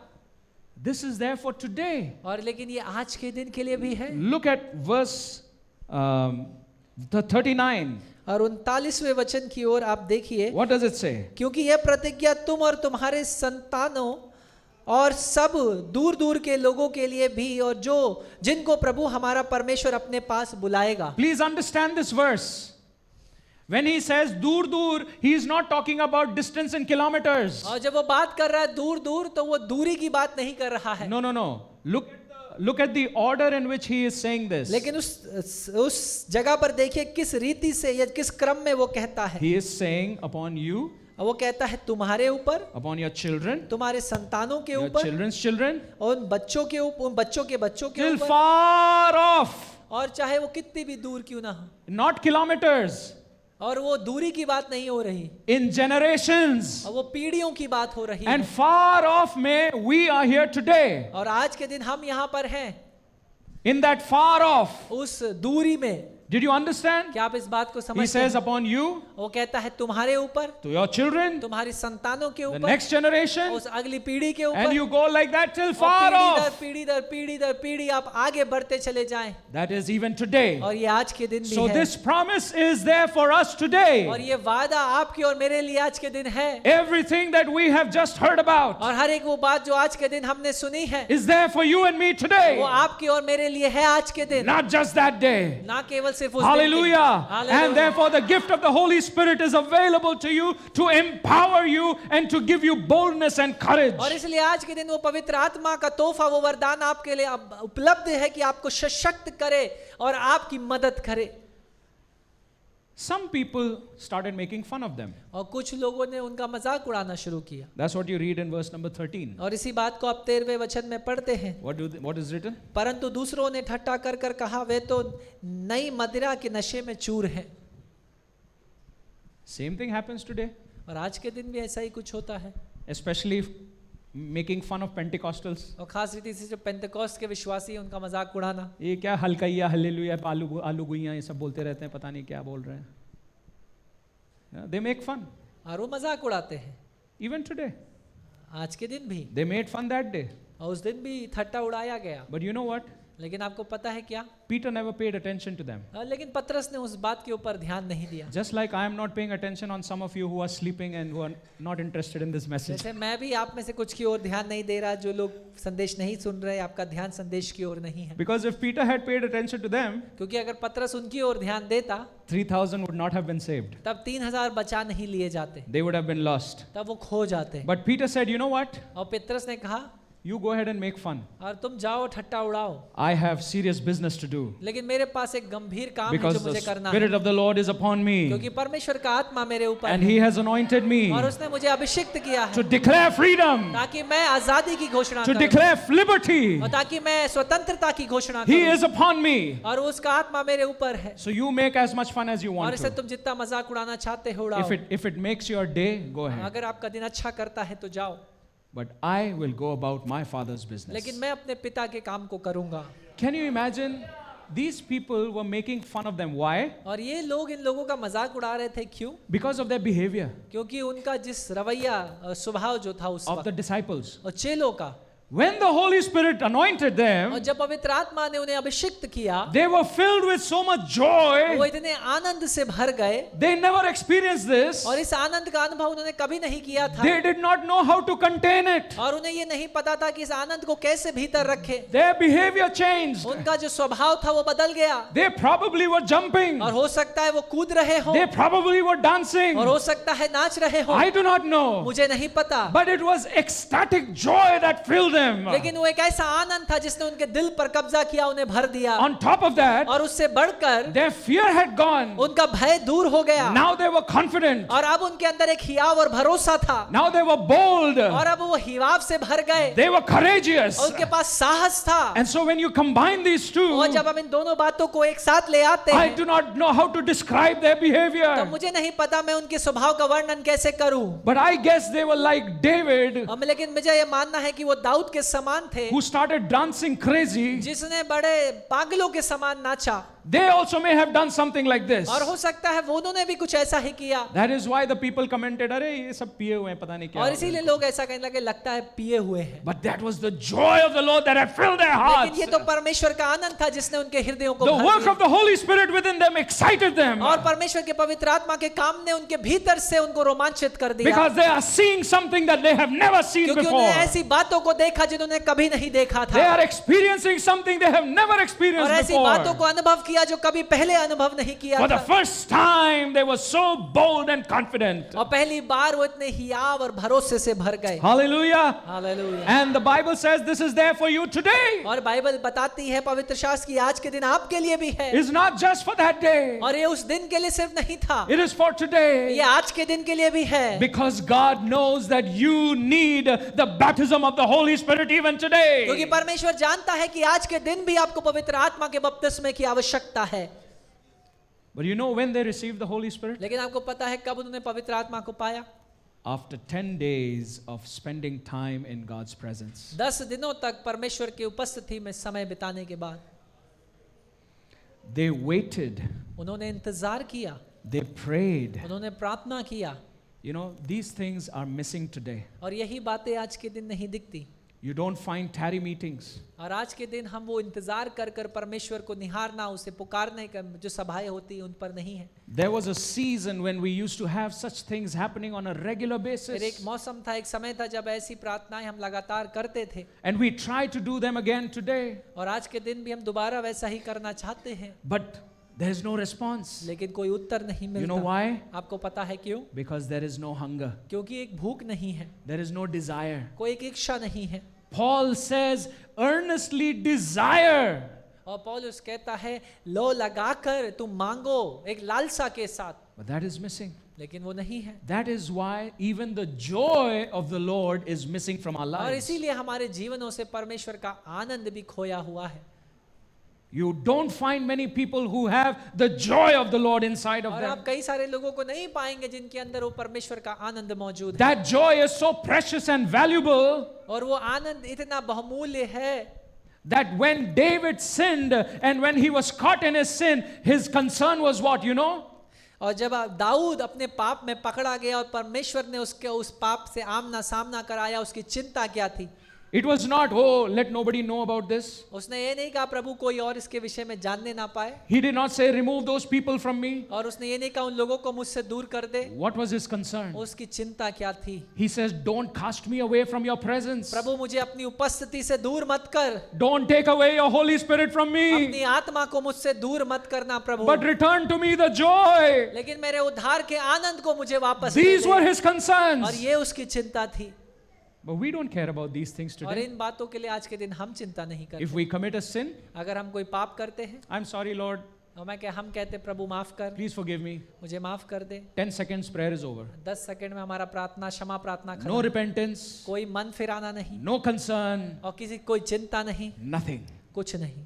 This is there for today. और लेकिन ये आज के दिन के लिए भी है। Look at verse the 39. और 39वें वचन की ओर आप देखिए, What does it say? क्योंकि यह प्रतिज्ञा तुम और तुम्हारे संतानों और सब दूर दूर के लोगों के लिए भी, और जो जिनको प्रभु हमारा परमेश्वर अपने पास बुलाएगा। Please understand this verse. When he says dur dur, he is not talking about distance in kilometers. और जब वो बात कर रहा है दूर दूर, तो वो दूरी की बात नहीं कर रहा है। No, no, no. Look at the order in which he is saying this. लेकिन उस जगह पर देखिए किस रीति से या किस क्रम में वो कहता है। He is saying upon you, वो कहता है तुम्हारे ऊपर, upon your children, तुम्हारे संतानों के your ऊपर, children's children, और उन बच्चों के ऊपर, उन बच्चों के till ऊपर, far off, और चाहे वो कितनी भी दूर क्यों ना हो। not kilometers, और वो दूरी की बात नहीं हो रही, in generations. और वो पीढ़ियों की बात हो रही And है। far off may we are here today. और आज के दिन हम यहाँ पर हैं, In that far off. उस दूरी में। Did you understand? क्या आप इस बात को He समझते says हैं? upon you, वो कहता है तुम्हारे ऊपर, to your children, तुम्हारी संतानों के the ऊपर, next generation, उस अगली पीढ़ी के and ऊपर, you go like that till और far पीढ़ी दर off. पीढ़ी दर पीढ़ी दर पीढ़ी आप आगे बढ़ते चले जाएं। That is even today. और ये आज के दिन भी So है। this promise is there for us today. और ये वादा आपकी और मेरे लिए आज के दिन है। Everything that we have just heard about और हर एक वो बात जो आज के दिन हमने सुनी है, is there for you and me today. वो आपकी और मेरे लिए है आज के दिन, Not just that day. ना केवल सिर्फ उस दिन के लिए। Hallelujah. Hallelujah. And therefore the gift of the Holy Spirit is available to you to empower you and to give you boldness and courage. और इसलिए आज के दिन वो पवित्र आत्मा का तोहफा, वो वरदान आपके लिए उपलब्ध है कि आपको सशक्त करे और आपकी मदद करे। Some people started making fun of them. और कुछ लोगों ने उनका मजाक उड़ाना शुरू किया। That's what you read in verse number 13. और इसी बात को आप 13वें वचन में पढ़ते हैं। What is written? परंतु दूसरों ने ठट्ठा कर कर कहा, वे तो नई मदिरा के नशे में चूर हैं। Same thing happens today, और आज के दिन भी ऐसा ही कुछ होता है, especially making fun of Pentecostals. और खास रीति से जो पेंटेकोस्ट के विश्वासी हैं, उनका मजाक उड़ाना। ये क्या हल्काइया हल्लेलुया आलू गुइया ये सब बोलते रहते हैं, पता नहीं क्या बोल रहे हैं. They make fun. और वो मजाक उड़ाते हैं Even today. आज के दिन भी, They made fun that day. और उस दिन भी ठट्टा उड़ाया गया। But you know what? लेकिन आपको पता है क्या? Peter never paid attention to them. लेकिन पतरस ने उस बात के ऊपर ध्यान नहीं दिया। Just like I am not paying attention on some of you who are sleeping and who are not interested in this message. जैसे मैं भी आप में से कुछ की ओर ध्यान नहीं दे रहा, जो लोग संदेश नहीं सुन रहे, आपका ध्यान संदेश की ओर नहीं है। Because if Peter had paid attention to them, क्योंकि अगर पतरस उनकी ओर ध्यान देता, 3,000 would not have been saved. तब 3000 बचा नहीं लिए जाते, They would have been lost. तब वो खो जाते। But Peter said, you know what? और पतरस ने कहा, You go ahead and make fun. और तुम जाओ ठट्टा उड़ाओ, I have serious business to do. लेकिन मेरे पास एक गंभीर काम है Because जो the मुझे करना है, Spirit of the Lord is upon me. क्योंकि परमेश्वर का आत्मा मेरे ऊपर And है, He has anointed me और उसने मुझे अभिषिक्त किया to है declare freedom, ताकि मैं आजादी की घोषणा to करूं, declare liberty. और ताकि मैं स्वतंत्रता की घोषणा He करूं, is upon me. और उसका आत्मा मेरे ऊपर है। So you make as much fun as you और want इसे to. तुम जितना मजाक उड़ाना चाहते हो उड़ाओ, If it makes your day, go ahead. अगर आपका दिन अच्छा करता है तो जाओ, But I will go about my Father's business. लेकिन मैं अपने पिता के काम को करूंगा। Can you imagine? These people were making fun of them. Why? और ये लोग इन लोगों का मजाक उड़ा रहे थे, क्यों? Because of their behavior क्योंकि उनका जिस रवैया स्वभाव जो था उस of the वक्त, disciples. और चेलों का, When the Holy Spirit anointed और them, जब पवित्र आत्मा ने उन्हें अभिषिक्त किया, they were filled with so much वो joy. इतने आनंद से भर गए, They never experienced this. और इस आनंद का अनुभव उन्होंने कभी नहीं किया था, They did not know how to contain it. और उन्हें ये नहीं पता था कि इस आनंद को कैसे भीतर रखे। Their behavior changed. उनका जो स्वभाव था वो बदल गया, They probably were jumping. और हो सकता है वो कूद रहे हो, They probably were dancing. और हो सकता है नाच रहे हो, I do not know. मुझे नहीं पता, But it was ecstatic joy that filled them. them. लेकिन वो एक ऐसा आनंद था जिसने उनके दिल पर कब्जा किया, उन्हें भर दिया। On top of that, और उससे बढ़कर their fear had gone. उनका भय दूर हो गया। Now they were confident. और अब उनके अंदर एक हियाव और भरोसा था। Now they were bold. और अब वो हिवाव से भर गए। They were courageous. और उनके पास साहस था। And so when you combine these two, और जब हम इन दोनों बातों को एक साथ ले आते I हैं, do not know how to describe their तो behavior. मुझे नहीं पता मैं उनके स्वभाव का वर्णन कैसे करूं। But I guess they were like David, लेकिन मुझे ये मानना है कि वो दाऊद के समान थे, who started dancing crazy. जिसने बड़े पागलों के समान नाचा। They also may have done something like this. और हो सकता है वो उन्होंने भी कुछ ऐसा ही किया। That is why the people commented, अरे ये सब पिए हुए हैं, पता नहीं क्या और हो इसीलिए गया." लोग ऐसा कहने लगे, लगता है पिए हुए हैं। But that was the joy of the Lord that had filled their hearts. लेकिन ये तो परमेश्वर का आनंद था जिसने उनके हृदयों को The भर work दिया। of the Holy Spirit within them excited them. और परमेश्वर के पवित्र आत्मा के काम ने उनके भीतर से उनको रोमांचित कर दिया। Because they are seeing something that they have never seen क्योंकि before. उन्होंने ऐसी बातों को देखा जिन्होंने कभी नहीं देखा They था। are experiencing something they have never और experienced ऐसी बातों को before. अनुभव किया जो कभी पहले अनुभव नहीं किया For the था। first time, they were so bold and confident. और पहली बार वो इतने हियाव और भरोसे से भर गए। Hallelujah. Hallelujah. And the Bible says this is there for you today. और बाइबल बताती है, पवित्र शास्त्र की आज के दिन आपके लिए भी है। It's not just for that day. और ये उस दिन के लिए सिर्फ नहीं था, It is for ये today. आज के दिन के लिए भी है। Because God knows that you need the baptism of the Holy Spirit even today. क्योंकि परमेश्वर जानता है कि आज के दिन भी आपको पवित्र आत्मा के बपतिस्मे की आवश्यकता है। But you know when they received the Holy Spirit? लेकिन आपको पता है कब उन्होंने पवित्र आत्मा को पाया? After 10 days of spending time in God's presence. 10 दिनों तक परमेश्वर की उपस्थिति में समय बिताने के बाद They waited. उन्होंने इंतजार किया, They prayed. उन्होंने प्रार्थना किया। You know, these things are missing today. और यही बातें आज के दिन नहीं दिखती। You don't find tarry meetings. और आज के दिन हम वो इंतजार कर कर परमेश्वर को निहारना, उसे पुकारने का जो सभाएं होती हैं उन पर नहीं है। There was a season when we used to have such things happening on a regular फिर एक basis. मौसम था, एक समय था जब ऐसी प्रार्थनाएं हम लगातार करते थे। And we try to do them again today. और आज के दिन भी हम दोबारा वैसा ही करना चाहते हैं, But there's no response. लेकिन कोई उत्तर नहीं You know मिलता। why? आपको पता है क्यों? Because there is no hunger. क्योंकि एक भूख नहीं है, There is no desire. कोई एक इच्छा नहीं है। Paul says, earnestly desire. और पौलुस कहता है, लो लगाकर तुम मांगो एक लालसा के साथ, But that is missing. लेकिन वो नहीं है। That is why even the joy of the Lord is missing from our और lives. इसीलिए हमारे जीवनों से परमेश्वर का आनंद भी खोया हुआ है। You don't find many people who have the joy of the Lord inside of और them. आप कई सारे लोगों को नहीं पाएंगे जिनके अंदर वो परमेश्वर का आनंद मौजूद है। That joy is so precious and valuable और वो आनंद इतना बहुमूल्य है that when David sinned and when he was caught in his sin, his concern was what, you know? और जब दाऊद अपने पाप में पकड़ा गया और परमेश्वर ने उसके उस पाप से आमना सामना कराया, उसकी चिंता क्या थी? It was not, oh, let nobody know about this. उसने ये नहीं कहा प्रभु कोई और इसके विषय में जानने ना पाए, He did not say, remove those people from me. और उसने ये नहीं कहा उन लोगों को मुझसे दूर कर दे। What was his concern? उसकी चिंता क्या थी? He says, don't cast me away from your presence. प्रभु मुझे अपनी उपस्थिति से दूर मत कर, Don't take away your Holy Spirit from me, अपनी आत्मा को मुझसे दूर मत करना प्रभु, but return to me the joy. लेकिन मेरे उद्धार के आनंद को मुझे वापस दे These were they. his concerns. और ये उसकी चिंता थी। But we don't care about these things और today. इन बातों के लिए आज के दिन हम चिंता नहीं If करते। we commit a sin, अगर हम कोई पाप करते हैं I'm sorry, Lord, और हम कहते प्रभु माफ कर, please forgive me. मुझे माफ कर दे, 10 seconds, prayer is over. 10 second में हमारा प्रार्थना क्षमा प्रार्थना No खत्म। repentance, कोई मन फिराना नहीं no concern, और किसी कोई चिंता नहीं, nothing. कुछ नहीं।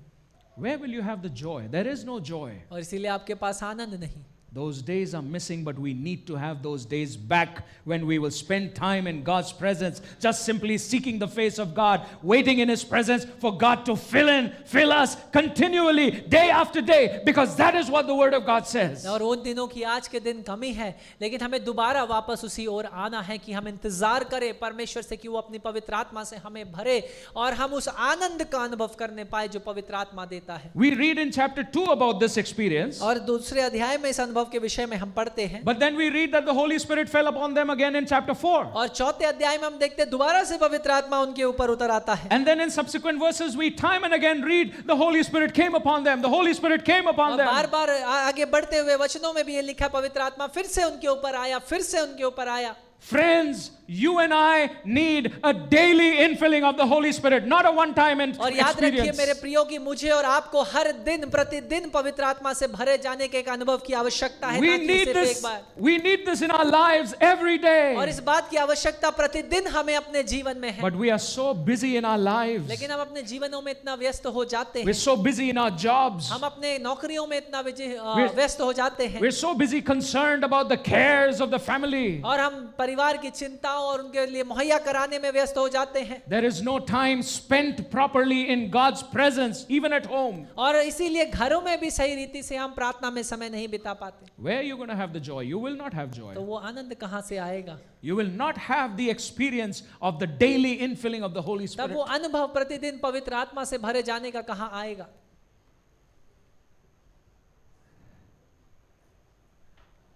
Where will you have the joy? There is no joy. और इसीलिए आपके पास आनंद नहीं। Those days are missing, but we need to have those days back when we will spend time in God's presence, just simply seeking the face of God, waiting in His presence for God to fill us continually, day after day, because that is what the Word of God says. और उन दिनों की आज के दिन कमी है, लेकिन हमें दोबारा वापस उसी ओर आना है कि हम इंतजार करें परमेश्वर से कि वो अपनी पवित्र आत्मा से हमें भरे और हम उस आनंद का अनुभव करने पाए जो पवित्र आत्मा देता है। We read in chapter 2 about this experience. और दूसरे अध्याय में इस अनुभव के विषय में हम पढ़ते हैं, But then we read that the Holy Spirit fell upon them again in chapter 4. और चौथे अध्याय में हम देखते हैं दोबारा से पवित्र आत्मा उनके ऊपर उतर आता है। And then in subsequent verses we time and again read the Holy Spirit came upon them. The Holy Spirit came upon और them. बार बार आगे बढ़ते हुए वचनों में भी ये लिखा पवित्र आत्मा फिर से उनके ऊपर आया, फिर से उनके ऊपर आया। Friends, you and I need a daily infilling of the Holy Spirit, not a one-time और याद रखिए experience. मेरे प्रियो कि मुझे और आपको हर दिन प्रतिदिन पवित्र आत्मा से भरे जाने के एक अनुभव की आवश्यकता है, We ना कि need सिर्फ एक this. Bar. We need this in our lives every day. और इस बात की आवश्यकता प्रतिदिन हमें अपने जीवन में है, But we are so busy in our lives. लेकिन हम अपने जीवनों में इतना व्यस्त हो जाते We're हैं, so busy in our jobs. हम अपने नौकरियों में इतना We're- व्यस्त हो जाते हैं, We're so busy concerned about the cares of the family. और हम परिवार की चिंताओं और उनके लिए मुहैया कराने में व्यस्त हो जाते हैं, There is no time spent properly in God's presence, even at home. और इसीलिए घरों में भी सही रीति से हम प्रार्थना में समय नहीं बिता पाते। Where are you going to have the joy? You will not have joy. तो वो आनंद कहाँ से आएगा? You will not have the experience of the daily infilling of the Holy तब Spirit. वो अनुभव प्रतिदिन पवित्र आत्मा से भरे जाने का कहाँ आएगा?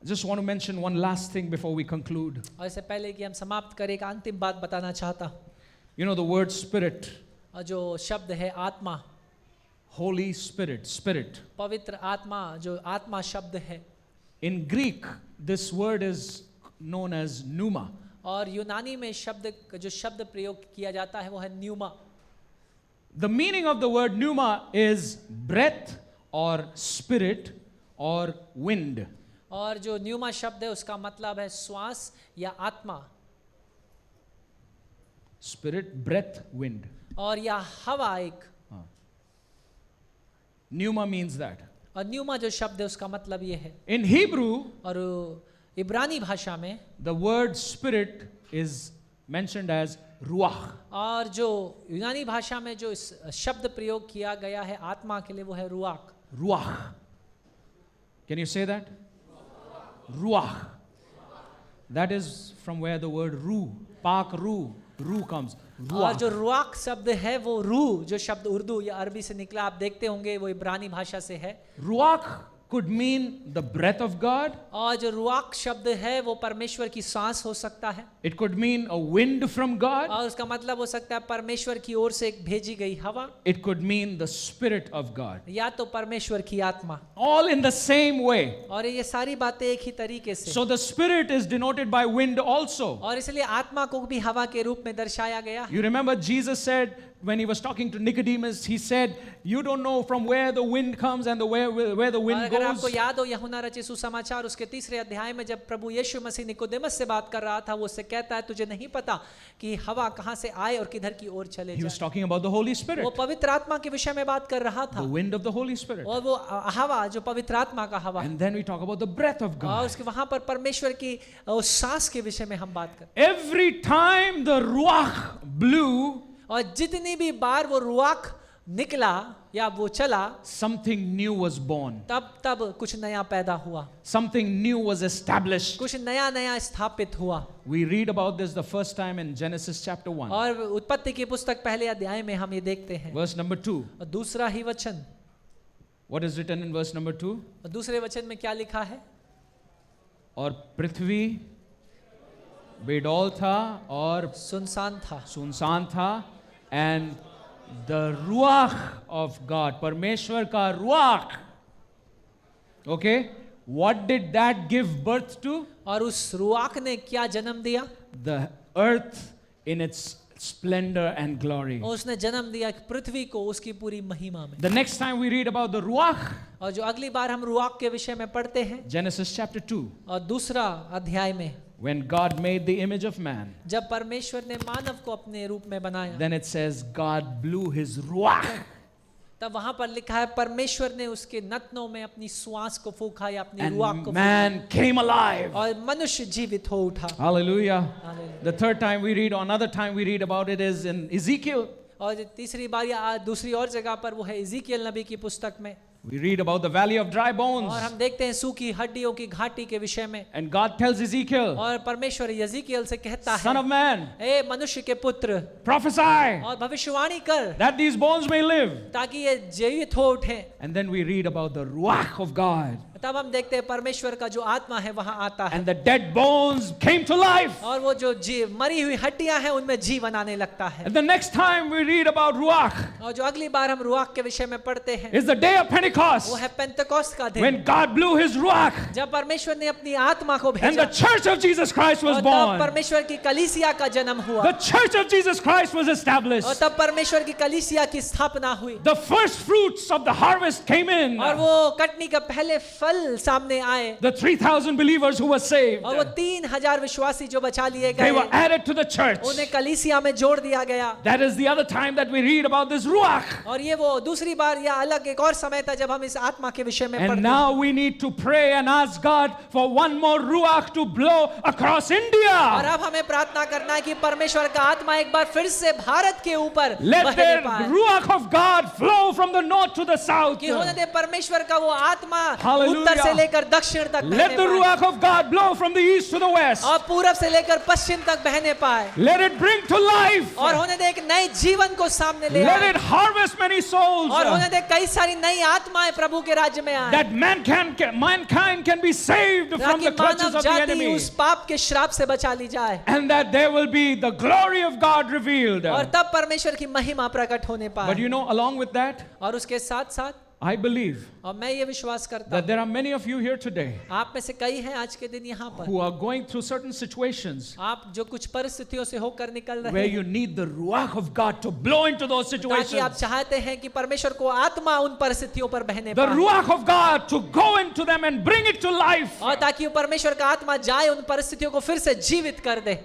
I just want to mention one last thing before we conclude. और इससे पहले कि हम समाप्त करें, एक अंतिम बात बताना चाहता हूँ। You know the word spirit, और जो शब्द है आत्मा, Holy Spirit, spirit. पवित्र आत्मा, जो आत्मा शब्द है, In Greek, this word is known as pneuma. और यूनानी में जो शब्द प्रयोग किया जाता है वो है pneuma. The meaning of the word pneuma is breath or spirit or wind. और जो न्यूमा शब्द है उसका मतलब है श्वास या आत्मा, Spirit, breath, wind. और या हवा एक। Pneuma means that. और न्यूमा जो शब्द है उसका मतलब ये है। In Hebrew, और इब्रानी भाषा में the word spirit is mentioned as ruach. और जो यूनानी भाषा में जो इस शब्द प्रयोग किया गया है आत्मा के लिए वो है रुआक। Ruach. Can you say that? Ruach. That is from where the word ru, pak ru comes. और जो Ruach. रुआक शब्द है वो रू, जो शब्द उर्दू या अरबी से निकला आप देखते होंगे वो इब्रानी भाषा से है। Ruach could mean the breath of God. और जो रुआक शब्द है वो परमेश्वर की सांस हो सकता है, It could mean a wind from God. और उसका मतलब हो सकता है परमेश्वर की ओर से एक भेजी गई हवा, It could mean the spirit of God. या तो परमेश्वर की आत्मा। All in the same way. और ये सारी बातें एक ही तरीके से। So the spirit is denoted by wind also. और इसलिए आत्मा को भी हवा के रूप में दर्शाया गया है। You remember Jesus said when he was talking to Nicodemus, he said, "You don't know from where the wind comes and where the और wind अगर आपको goes." याद हो यूहन्ना रचित सुसमाचार उसके 3 अध्याय में जब प्रभु यीशु मसीह निकोदेमस से बात कर रहा था, वो उससे कहता है तुझे नहीं पता कि हवा कहाँ से आए और किधर की ओर चले He was जाए। talking about the Holy Spirit, वो पवित्र आत्मा के विषय में बात कर रहा the था, wind of the Holy Spirit. और वो हवा जो पवित्र आत्मा का हवा है, And then we talk about the breath of और God. उसके वहां पर परमेश्वर की उस सांस के विषय में हम बात कर। Every time the ruach blew, और जितनी भी बार वो रुआक निकला या वो चला, something new was born. तब कुछ नया पैदा हुआ, Something new was established. कुछ नया नया स्थापित हुआ। We read about this the first time in Genesis chapter 1, और उत्पत्ति की पुस्तक पहले अध्याय में हम ये देखते हैं। verse number 2. और दूसरा ही वचन, What is written in verse number 2? और दूसरे वचन में क्या लिखा है? और पृथ्वी बेडौल था और सुनसान था, सुनसान था, and the ruach of God, परमेश्वर का ruach, okay, what did that give birth to? और उस रुआक ने क्या जन्म दिया? The earth in its splendor and glory. और उसने जन्म दिया पृथ्वी को उसकी पूरी महिमा में। The next time we read about the ruach, और जो अगली बार हम रुआक के विषय में पढ़ते हैं, Genesis chapter 2, और दूसरा अध्याय में, when God made the image of man, जब परमेश्वर ने मानव को अपने रूप में बनाया, then it says God blew his ruach. तब वहां पर लिखा है परमेश्वर ने उसके नथनों में अपनी श्वास को फूंका या अपनी रुआक And को man came alive. फूंका, और मनुष्य जीवित हो उठा। Hallelujah. Hallelujah. The third time we read, or another time we read about it is in Ezekiel. और तीसरी बार या दूसरी और जगह पर वो है इज़ीकियल नबी की पुस्तक में, We read about the valley of dry bones. और हम देखते हैं सूखी हड्डियों की घाटी के विषय में। And God tells Ezekiel, और परमेश्वर यजीकियल से कहता Son of है, man, ए मनुष्य के पुत्र, prophesy और भविष्यवाणी कर that these bones may live. ताकि ये जीवित हो उठे। And then we read about the ruach of God. तब हम देखते हैं परमेश्वर का जो आत्मा है वहां आता है and the dead bones came to life. और वो जो मरी हुई हड्डियां हैं उनमें जीवन आने लगता है। And the next time we read about Ruach और जो अगली बार हम रुआख के विषय में पढ़ते हैं is the day of Pentecost, वो है पेंतकोस्त का दिन, when God blew his Ruach जब परमेश्वर ने अपनी आत्मा को and the भेजा church of Jesus Christ was और तब born. परमेश्वर की कलीसिया का जन्म हुआ The church of Jesus Christ was established. और तब परमेश्वर की कलीसिया की स्थापना हुई The first fruits of the harvest came in. और वो कटनी का पहले फल सामने आए The 3,000 believers who were saved, और वो 3000 विश्वासी जो बचा लिए they were गए added to the church. उन्हें कलीसिया में जोड़ दिया गया। That is the other time that we read about this Ruach. और ये वो दूसरी बार या अलग एक और समय था जब हम इस आत्मा के विषय में And पढ़ते हैं। now we need to pray and ask God for one more Ruach to blow across और India. अब हमें प्रार्थना करना है कि परमेश्वर का आत्मा एक बार फिर से भारत के ऊपर Let बहने the पाए, Ruach of God flow from the north to the south. कि होने दे परमेश्वर का वो आत्मा Hallelujah. उत्तर से लेकर दक्षिण तक Let बहने the पाए Ruach of God blow from the east to the west. और पूरब से लेकर पश्चिम तक बहने पाए Let it bring to life. और होने दे एक नए जीवन को सामने ले Let आए it harvest many souls. और होने दे कई सारी नई आत्माएं प्रभु के राज्य में आए That mankind can be saved from ताकि the clutches Manav of the जाति enemy. उस पाप के श्राप से बचा ली जाए And that there will be the glory of God revealed. और तब परमेश्वर की महिमा प्रकट होने But पाए you know, along with that, और उसके साथ साथ I believe और मैं ये विश्वास करता that हूँ there are many of you here today आप में से कई हैं आज के दिन यहाँ पर who are going through certain situations आप जो कुछ परिस्थितियों से होकर निकल where रहे you हैं need the Ruach of God to blow into those ताकि आप situations. चाहते हैं कि परमेश्वर को आत्मा उन परिस्थितियों पर बहने The पाए Ruach of God to go into them and bring it to life. और ताकि वो परमेश्वर का आत्मा जाए उन परिस्थितियों को फिर से जीवित कर दे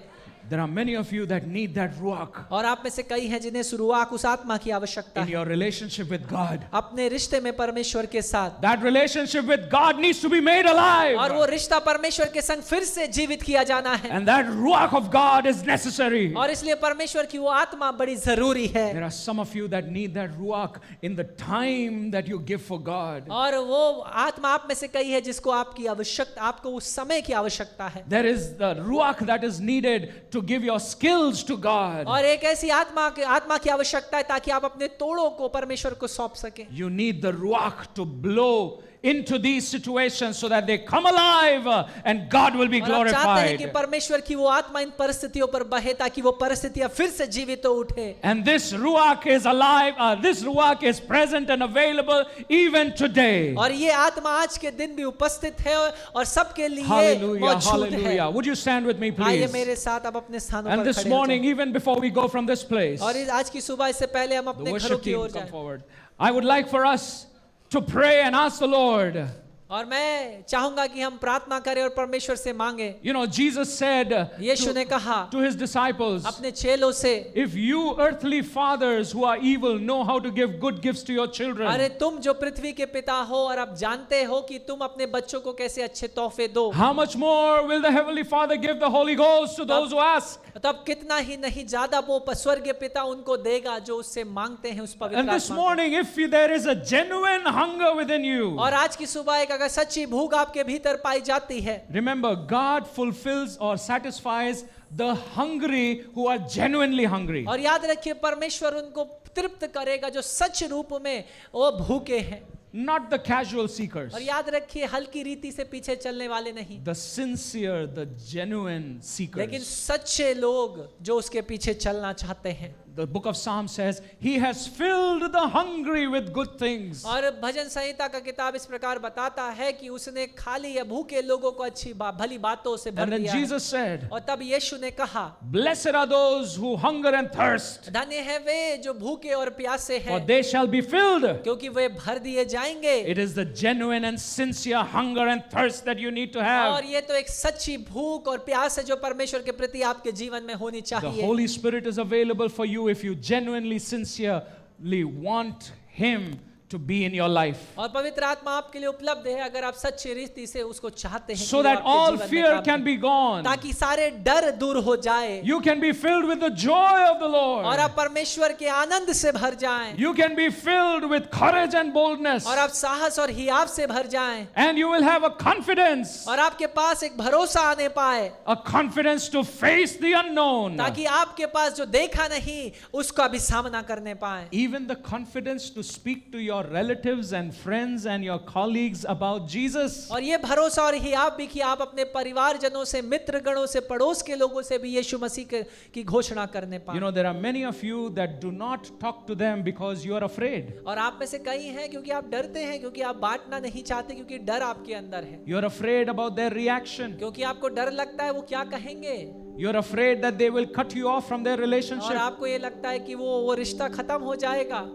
There are many of you that need that Ruach और आप में से कई हैं जिन्हें शुरुआत उस आत्मा की आवश्यकता in है your relationship with God. अपने रिश्ते में परमेश्वर के साथ That relationship with God needs to be made और alive. वो रिश्ता परमेश्वर के संग फिर से जीवित किया जाना है And that Ruach of God is necessary. और इसलिए परमेश्वर की वो आत्मा बड़ी जरूरी है There are some of you that need that Ruach in the time that you give for God. और वो आत्मा आप में से कई है जिसको आपकी आवश्यकता आपको उस समय की आवश्यकता है There is the Ruach that is needed to give your skills to God. और एक ऐसी आत्मा की आवश्यकता है ताकि आप अपने तोड़ों को परमेश्वर को सौंप सकें You need the Ruach to blow into these situations so that they come alive and God will be और आप चाहते हैं कि glorified. परमेश्वर की वो आत्मा इन परिस्थितियों पर बहे ताकि वो परिस्थितियां फिर से जीवित हो उठे And this Ruach is alive, this Ruach is present and available even today. और ये आत्मा आज के दिन भी उपस्थित है और सबके लिए Hallelujah, मौजूद है hallelujah. Would you stand with me, आइए please? मेरे साथ आप अपने स्थानों And पर this खड़े हो morning, जाएं। even before we go from this place, और आज की सुबह इससे पहले हम the अपने घरों worship की team ओर come जाएं forward. I would like for us to pray and ask the Lord. और मैं चाहूंगा कि हम प्रार्थना करें और परमेश्वर से मांगे You know, Jesus said यीशु ने कहा to his disciples, अपने चेलों से if you earthly fathers who are evil know how to give good gifts to your children, अरे तुम जो पृथ्वी के पिता हो और आप जानते हो कि तुम अपने बच्चों को कैसे अच्छे तोहफे दो how much more will the Heavenly Father give the Holy Ghost to those who ask? तब कितना ही नहीं ज्यादा वो स्वर्गीय पिता उनको देगा जो उससे मांगते हैं उस पवित्र And this आत्मा को। morning, if there is a genuine hunger within you, और आज की सुबह एक अगर सच्ची भूख आपके भीतर पाई जाती है remember, God fulfills or satisfies the hungry who are genuinely hungry. और याद रखिए परमेश्वर उनको तृप्त करेगा जो सच रूप में वो भूखे हैं Not the casual seekers. और याद रखिए हल्की रीति से पीछे चलने वाले नहीं The sincere, the genuine लेकिन seekers. सच्चे लोग जो उसके पीछे चलना चाहते हैं The book of Psalms says, He has filled the hungry with good things. और भजन संहिता का किताब इस प्रकार बताता है कि उसने खाली या भूखे लोगों को अच्छी भली बातों से भर And then दिया है। Jesus said, और तब यीशु ने कहा Blessed are those who hunger and thirst, धन्य है वे जो भूखे और प्यासे for हैं they shall be filled. क्योंकि वे भर दिए जाएंगे It is the genuine and sincere hunger and thirst that you need to have. और ये तो एक सच्ची भूख और प्यास है जो परमेश्वर के प्रति आपके जीवन में होनी The चाहिए Holy Spirit is available for you if you genuinely, sincerely want Him to be in your life. और पवित्र आत्मा आपके लिए उपलब्ध है अगर आप सच्ची रीति से उसको चाहते हैं So कि वो that आपके all जीवन में fear काम can करे। be gone. ताकि सारे डर दूर हो जाए You can be filled with the joy of the और Lord. आप परमेश्वर के आनंद से भर जाएं You can be filled with courage and boldness. और आप साहस और हियाव से भर जाएं And you will have a confidence. और आपके पास एक भरोसा आने पाए A confidence to face the unknown. ताकि आपके पास जो देखा नहीं उसका भी सामना करने पाए Even the confidence to speak to your your relatives and friends and your colleagues about Jesus. और ये भरोसा और हियाव भी कि आप अपने परिवारजनों से, मित्र गणों से, पड़ोस के लोगों से भी यीशु मसीह की घोषणा करने पाए। You know, there are many of you that do not talk to them because you are afraid. और आप में से कई हैं क्योंकि आप डरते हैं, क्योंकि आप बांटना नहीं चाहते, क्योंकि डर आपके अंदर है, You are afraid about their reaction. क्योंकि आपको डर लगता है वो क्या कहेंगे, You are afraid that they will cut you off from their और relationship. आपको ये लगता है कि वो रिश्ता खत्म हो जाएगा।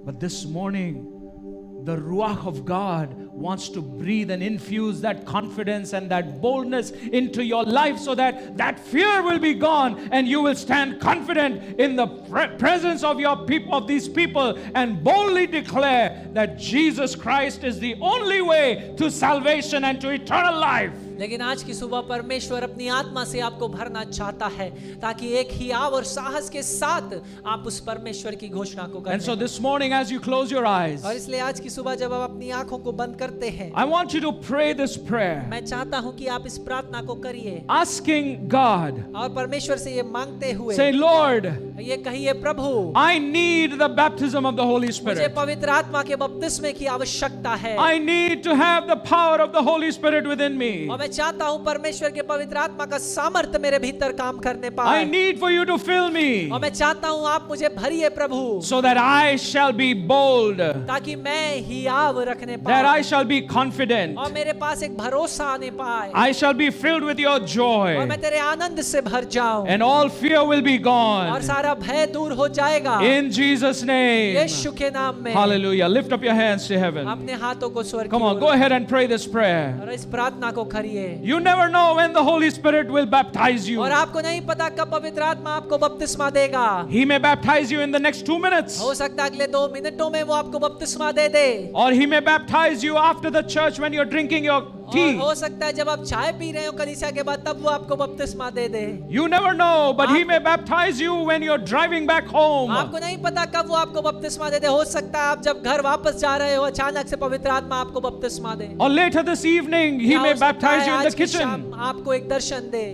But this morning, the Ruach of God wants to breathe and infuse that confidence and that boldness into your life so that that fear will be gone and you will stand confident in the presence of your people, of these people, and boldly declare that Jesus Christ is the only way to salvation and to eternal life. लेकिन आज की सुबह परमेश्वर अपनी आत्मा से आपको भरना चाहता है ताकि एक हियाव और साहस के साथ आप उस परमेश्वर की घोषणा को करें। And so this morning, as you close your eyes, और इसलिए आज की सुबह जब आप अपनी आंखों को बंद करते हैं, I want you to pray this prayer, मैं चाहता हूं कि आप इस प्रार्थना को करिए asking God, और परमेश्वर से ये मांगते हुए say, Lord, ये कहिए, प्रभु I need the baptism of the Holy मुझे Spirit. पवित्र आत्मा के बपतिस्मे की आवश्यकता है। I need to have the power of the Holy Spirit within me. और मैं चाहता हूं परमेश्वर के पवित्र आत्मा का सामर्थ्य मेरे भीतर काम करने I पाए। need for you to fill me और मैं चाहता हूं आप मुझे भरिए प्रभु, so that I shall be bold, ताकि मैं हियाव रखने that I पाए shall be confident, और मेरे पास एक भरोसा आने पाए I shall be filled with your और joy, मैं तेरे आनंद से भर जाऊं and all fear will be और gone. सारा भय दूर हो जाएगा In Jesus' name. यीशु के नाम में। Hallelujah. Lift up your hands to heaven. अपने हाथों को स्वर्ग Come की on, ore go ahead and pray this prayer. और इस प्रार्थना को करिए। You never know when the Holy Spirit will baptize you. और आपको नहीं पता कब पवित्र आत्मा आपको बपतिस्मा देगा। He may baptize you in the next 2 minutes. हो सकता है अगले 2 मिनटों में वो आपको बपतिस्मा दे दे, Or he may baptize you after the church when you're drinking your और tea. हो सकता है जब आप चाय पी रहे हो कलीसिया के बाद तब वो आपको बपतिस्मा दे दे। You never know, but he may baptize you when you're driving back home. आपको नहीं पता कब वो आपको बपतिस्मा दे दे। हो सकता है आप जब घर वापस जा रहे हो अचानक से पवित्र आत्मा आपको बपतिस्मा दे। Or later this evening, he या may हो सकता baptize है you in the आज की शाम kitchen. आपको एक दर्शन दे।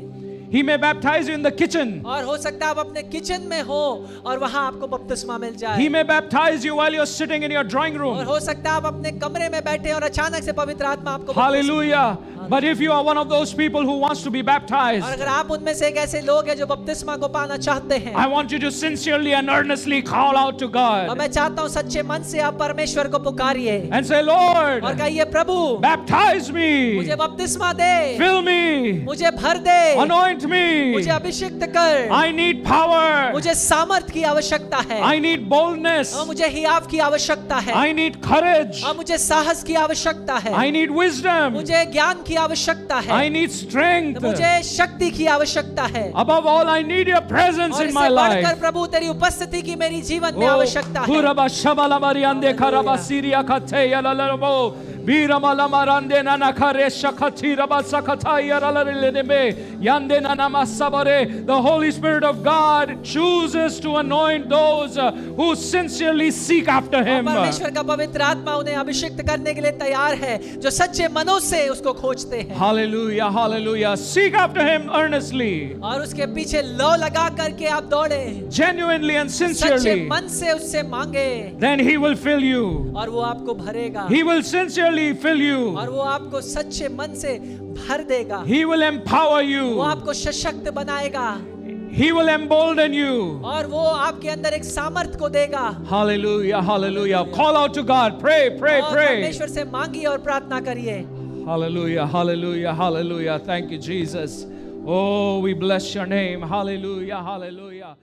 He may baptize you in the kitchen. और हो सकता है आप अपने किचन में हो और वहां आपको बपतिस्मा मिल जाए। He may baptize you while you're sitting in your drawing और room. हो सकता है आप अपने कमरे में बैठे और अचानक से पवित्र आत्मा आपको बपतिस्मा। Hallelujah. But if you are one of those people who wants to be और baptized, अगर आप उनमें से एक ऐसे लोग हैं जो बपतिस्मा को पाना चाहते हैं, I want you to sincerely and earnestly call out to और God मैं चाहता हूँ सच्चे मन से आप परमेश्वर को पुकारिए and say, Lord, और कहिए, प्रभु baptize me, मुझे बपतिस्मा दे, fill me, मुझे भर दे, anoint me. मुझे अभिषिक्त कर, I need power. मुझे सामर्थ की आवश्यकता है, I need boldness. और मुझे हियाव की आवश्यकता है, I need courage. और मुझे साहस की आवश्यकता है, I need wisdom. मुझे ज्ञान की आवश्यकता है, I need strength. मुझे शक्ति की आवश्यकता है, Above all, I need your presence और in इससे my बढ़कर life. प्रभु तेरी उपस्थिति की मेरी जीवन में Oh, आवश्यकता है। Kuraba Shabala Mariande Karaba Syria Kateya Lalabo Viramala Marande Nana Karesha Katiraba Sakataya Lalalebe Yande Nana Masabare. The Holy Spirit of God chooses to anoint those who sincerely seek after और Him. परमेश्वर का पवित्र आत्मा उन्हें अभिषिक्त करने के लिए तैयार है जो सच्चे मनों से उसको खोजते हैं Hallelujah, hallelujah. Seek after Him earnestly, और उसके पीछे लौ लगा करके आप दौड़े, genuinely and सच्चे sincerely. मन से उससे मांगे Then He will fill you. और वो आपको भरेगा, He will sincerely fill you. और वो आपको सच्चे मन से भर देगा, He will empower वो you. आपको सशक्त बनाएगा He will embolden you. और वो आपके अंदर एक सामर्थ को देगा। Hallelujah, hallelujah. Call out to God. Pray, pray, और pray. परमेश्वर से मांगिए और प्रार्थना करिए। Hallelujah, hallelujah, hallelujah. Thank you, Jesus. Oh, we bless your name. Hallelujah, hallelujah.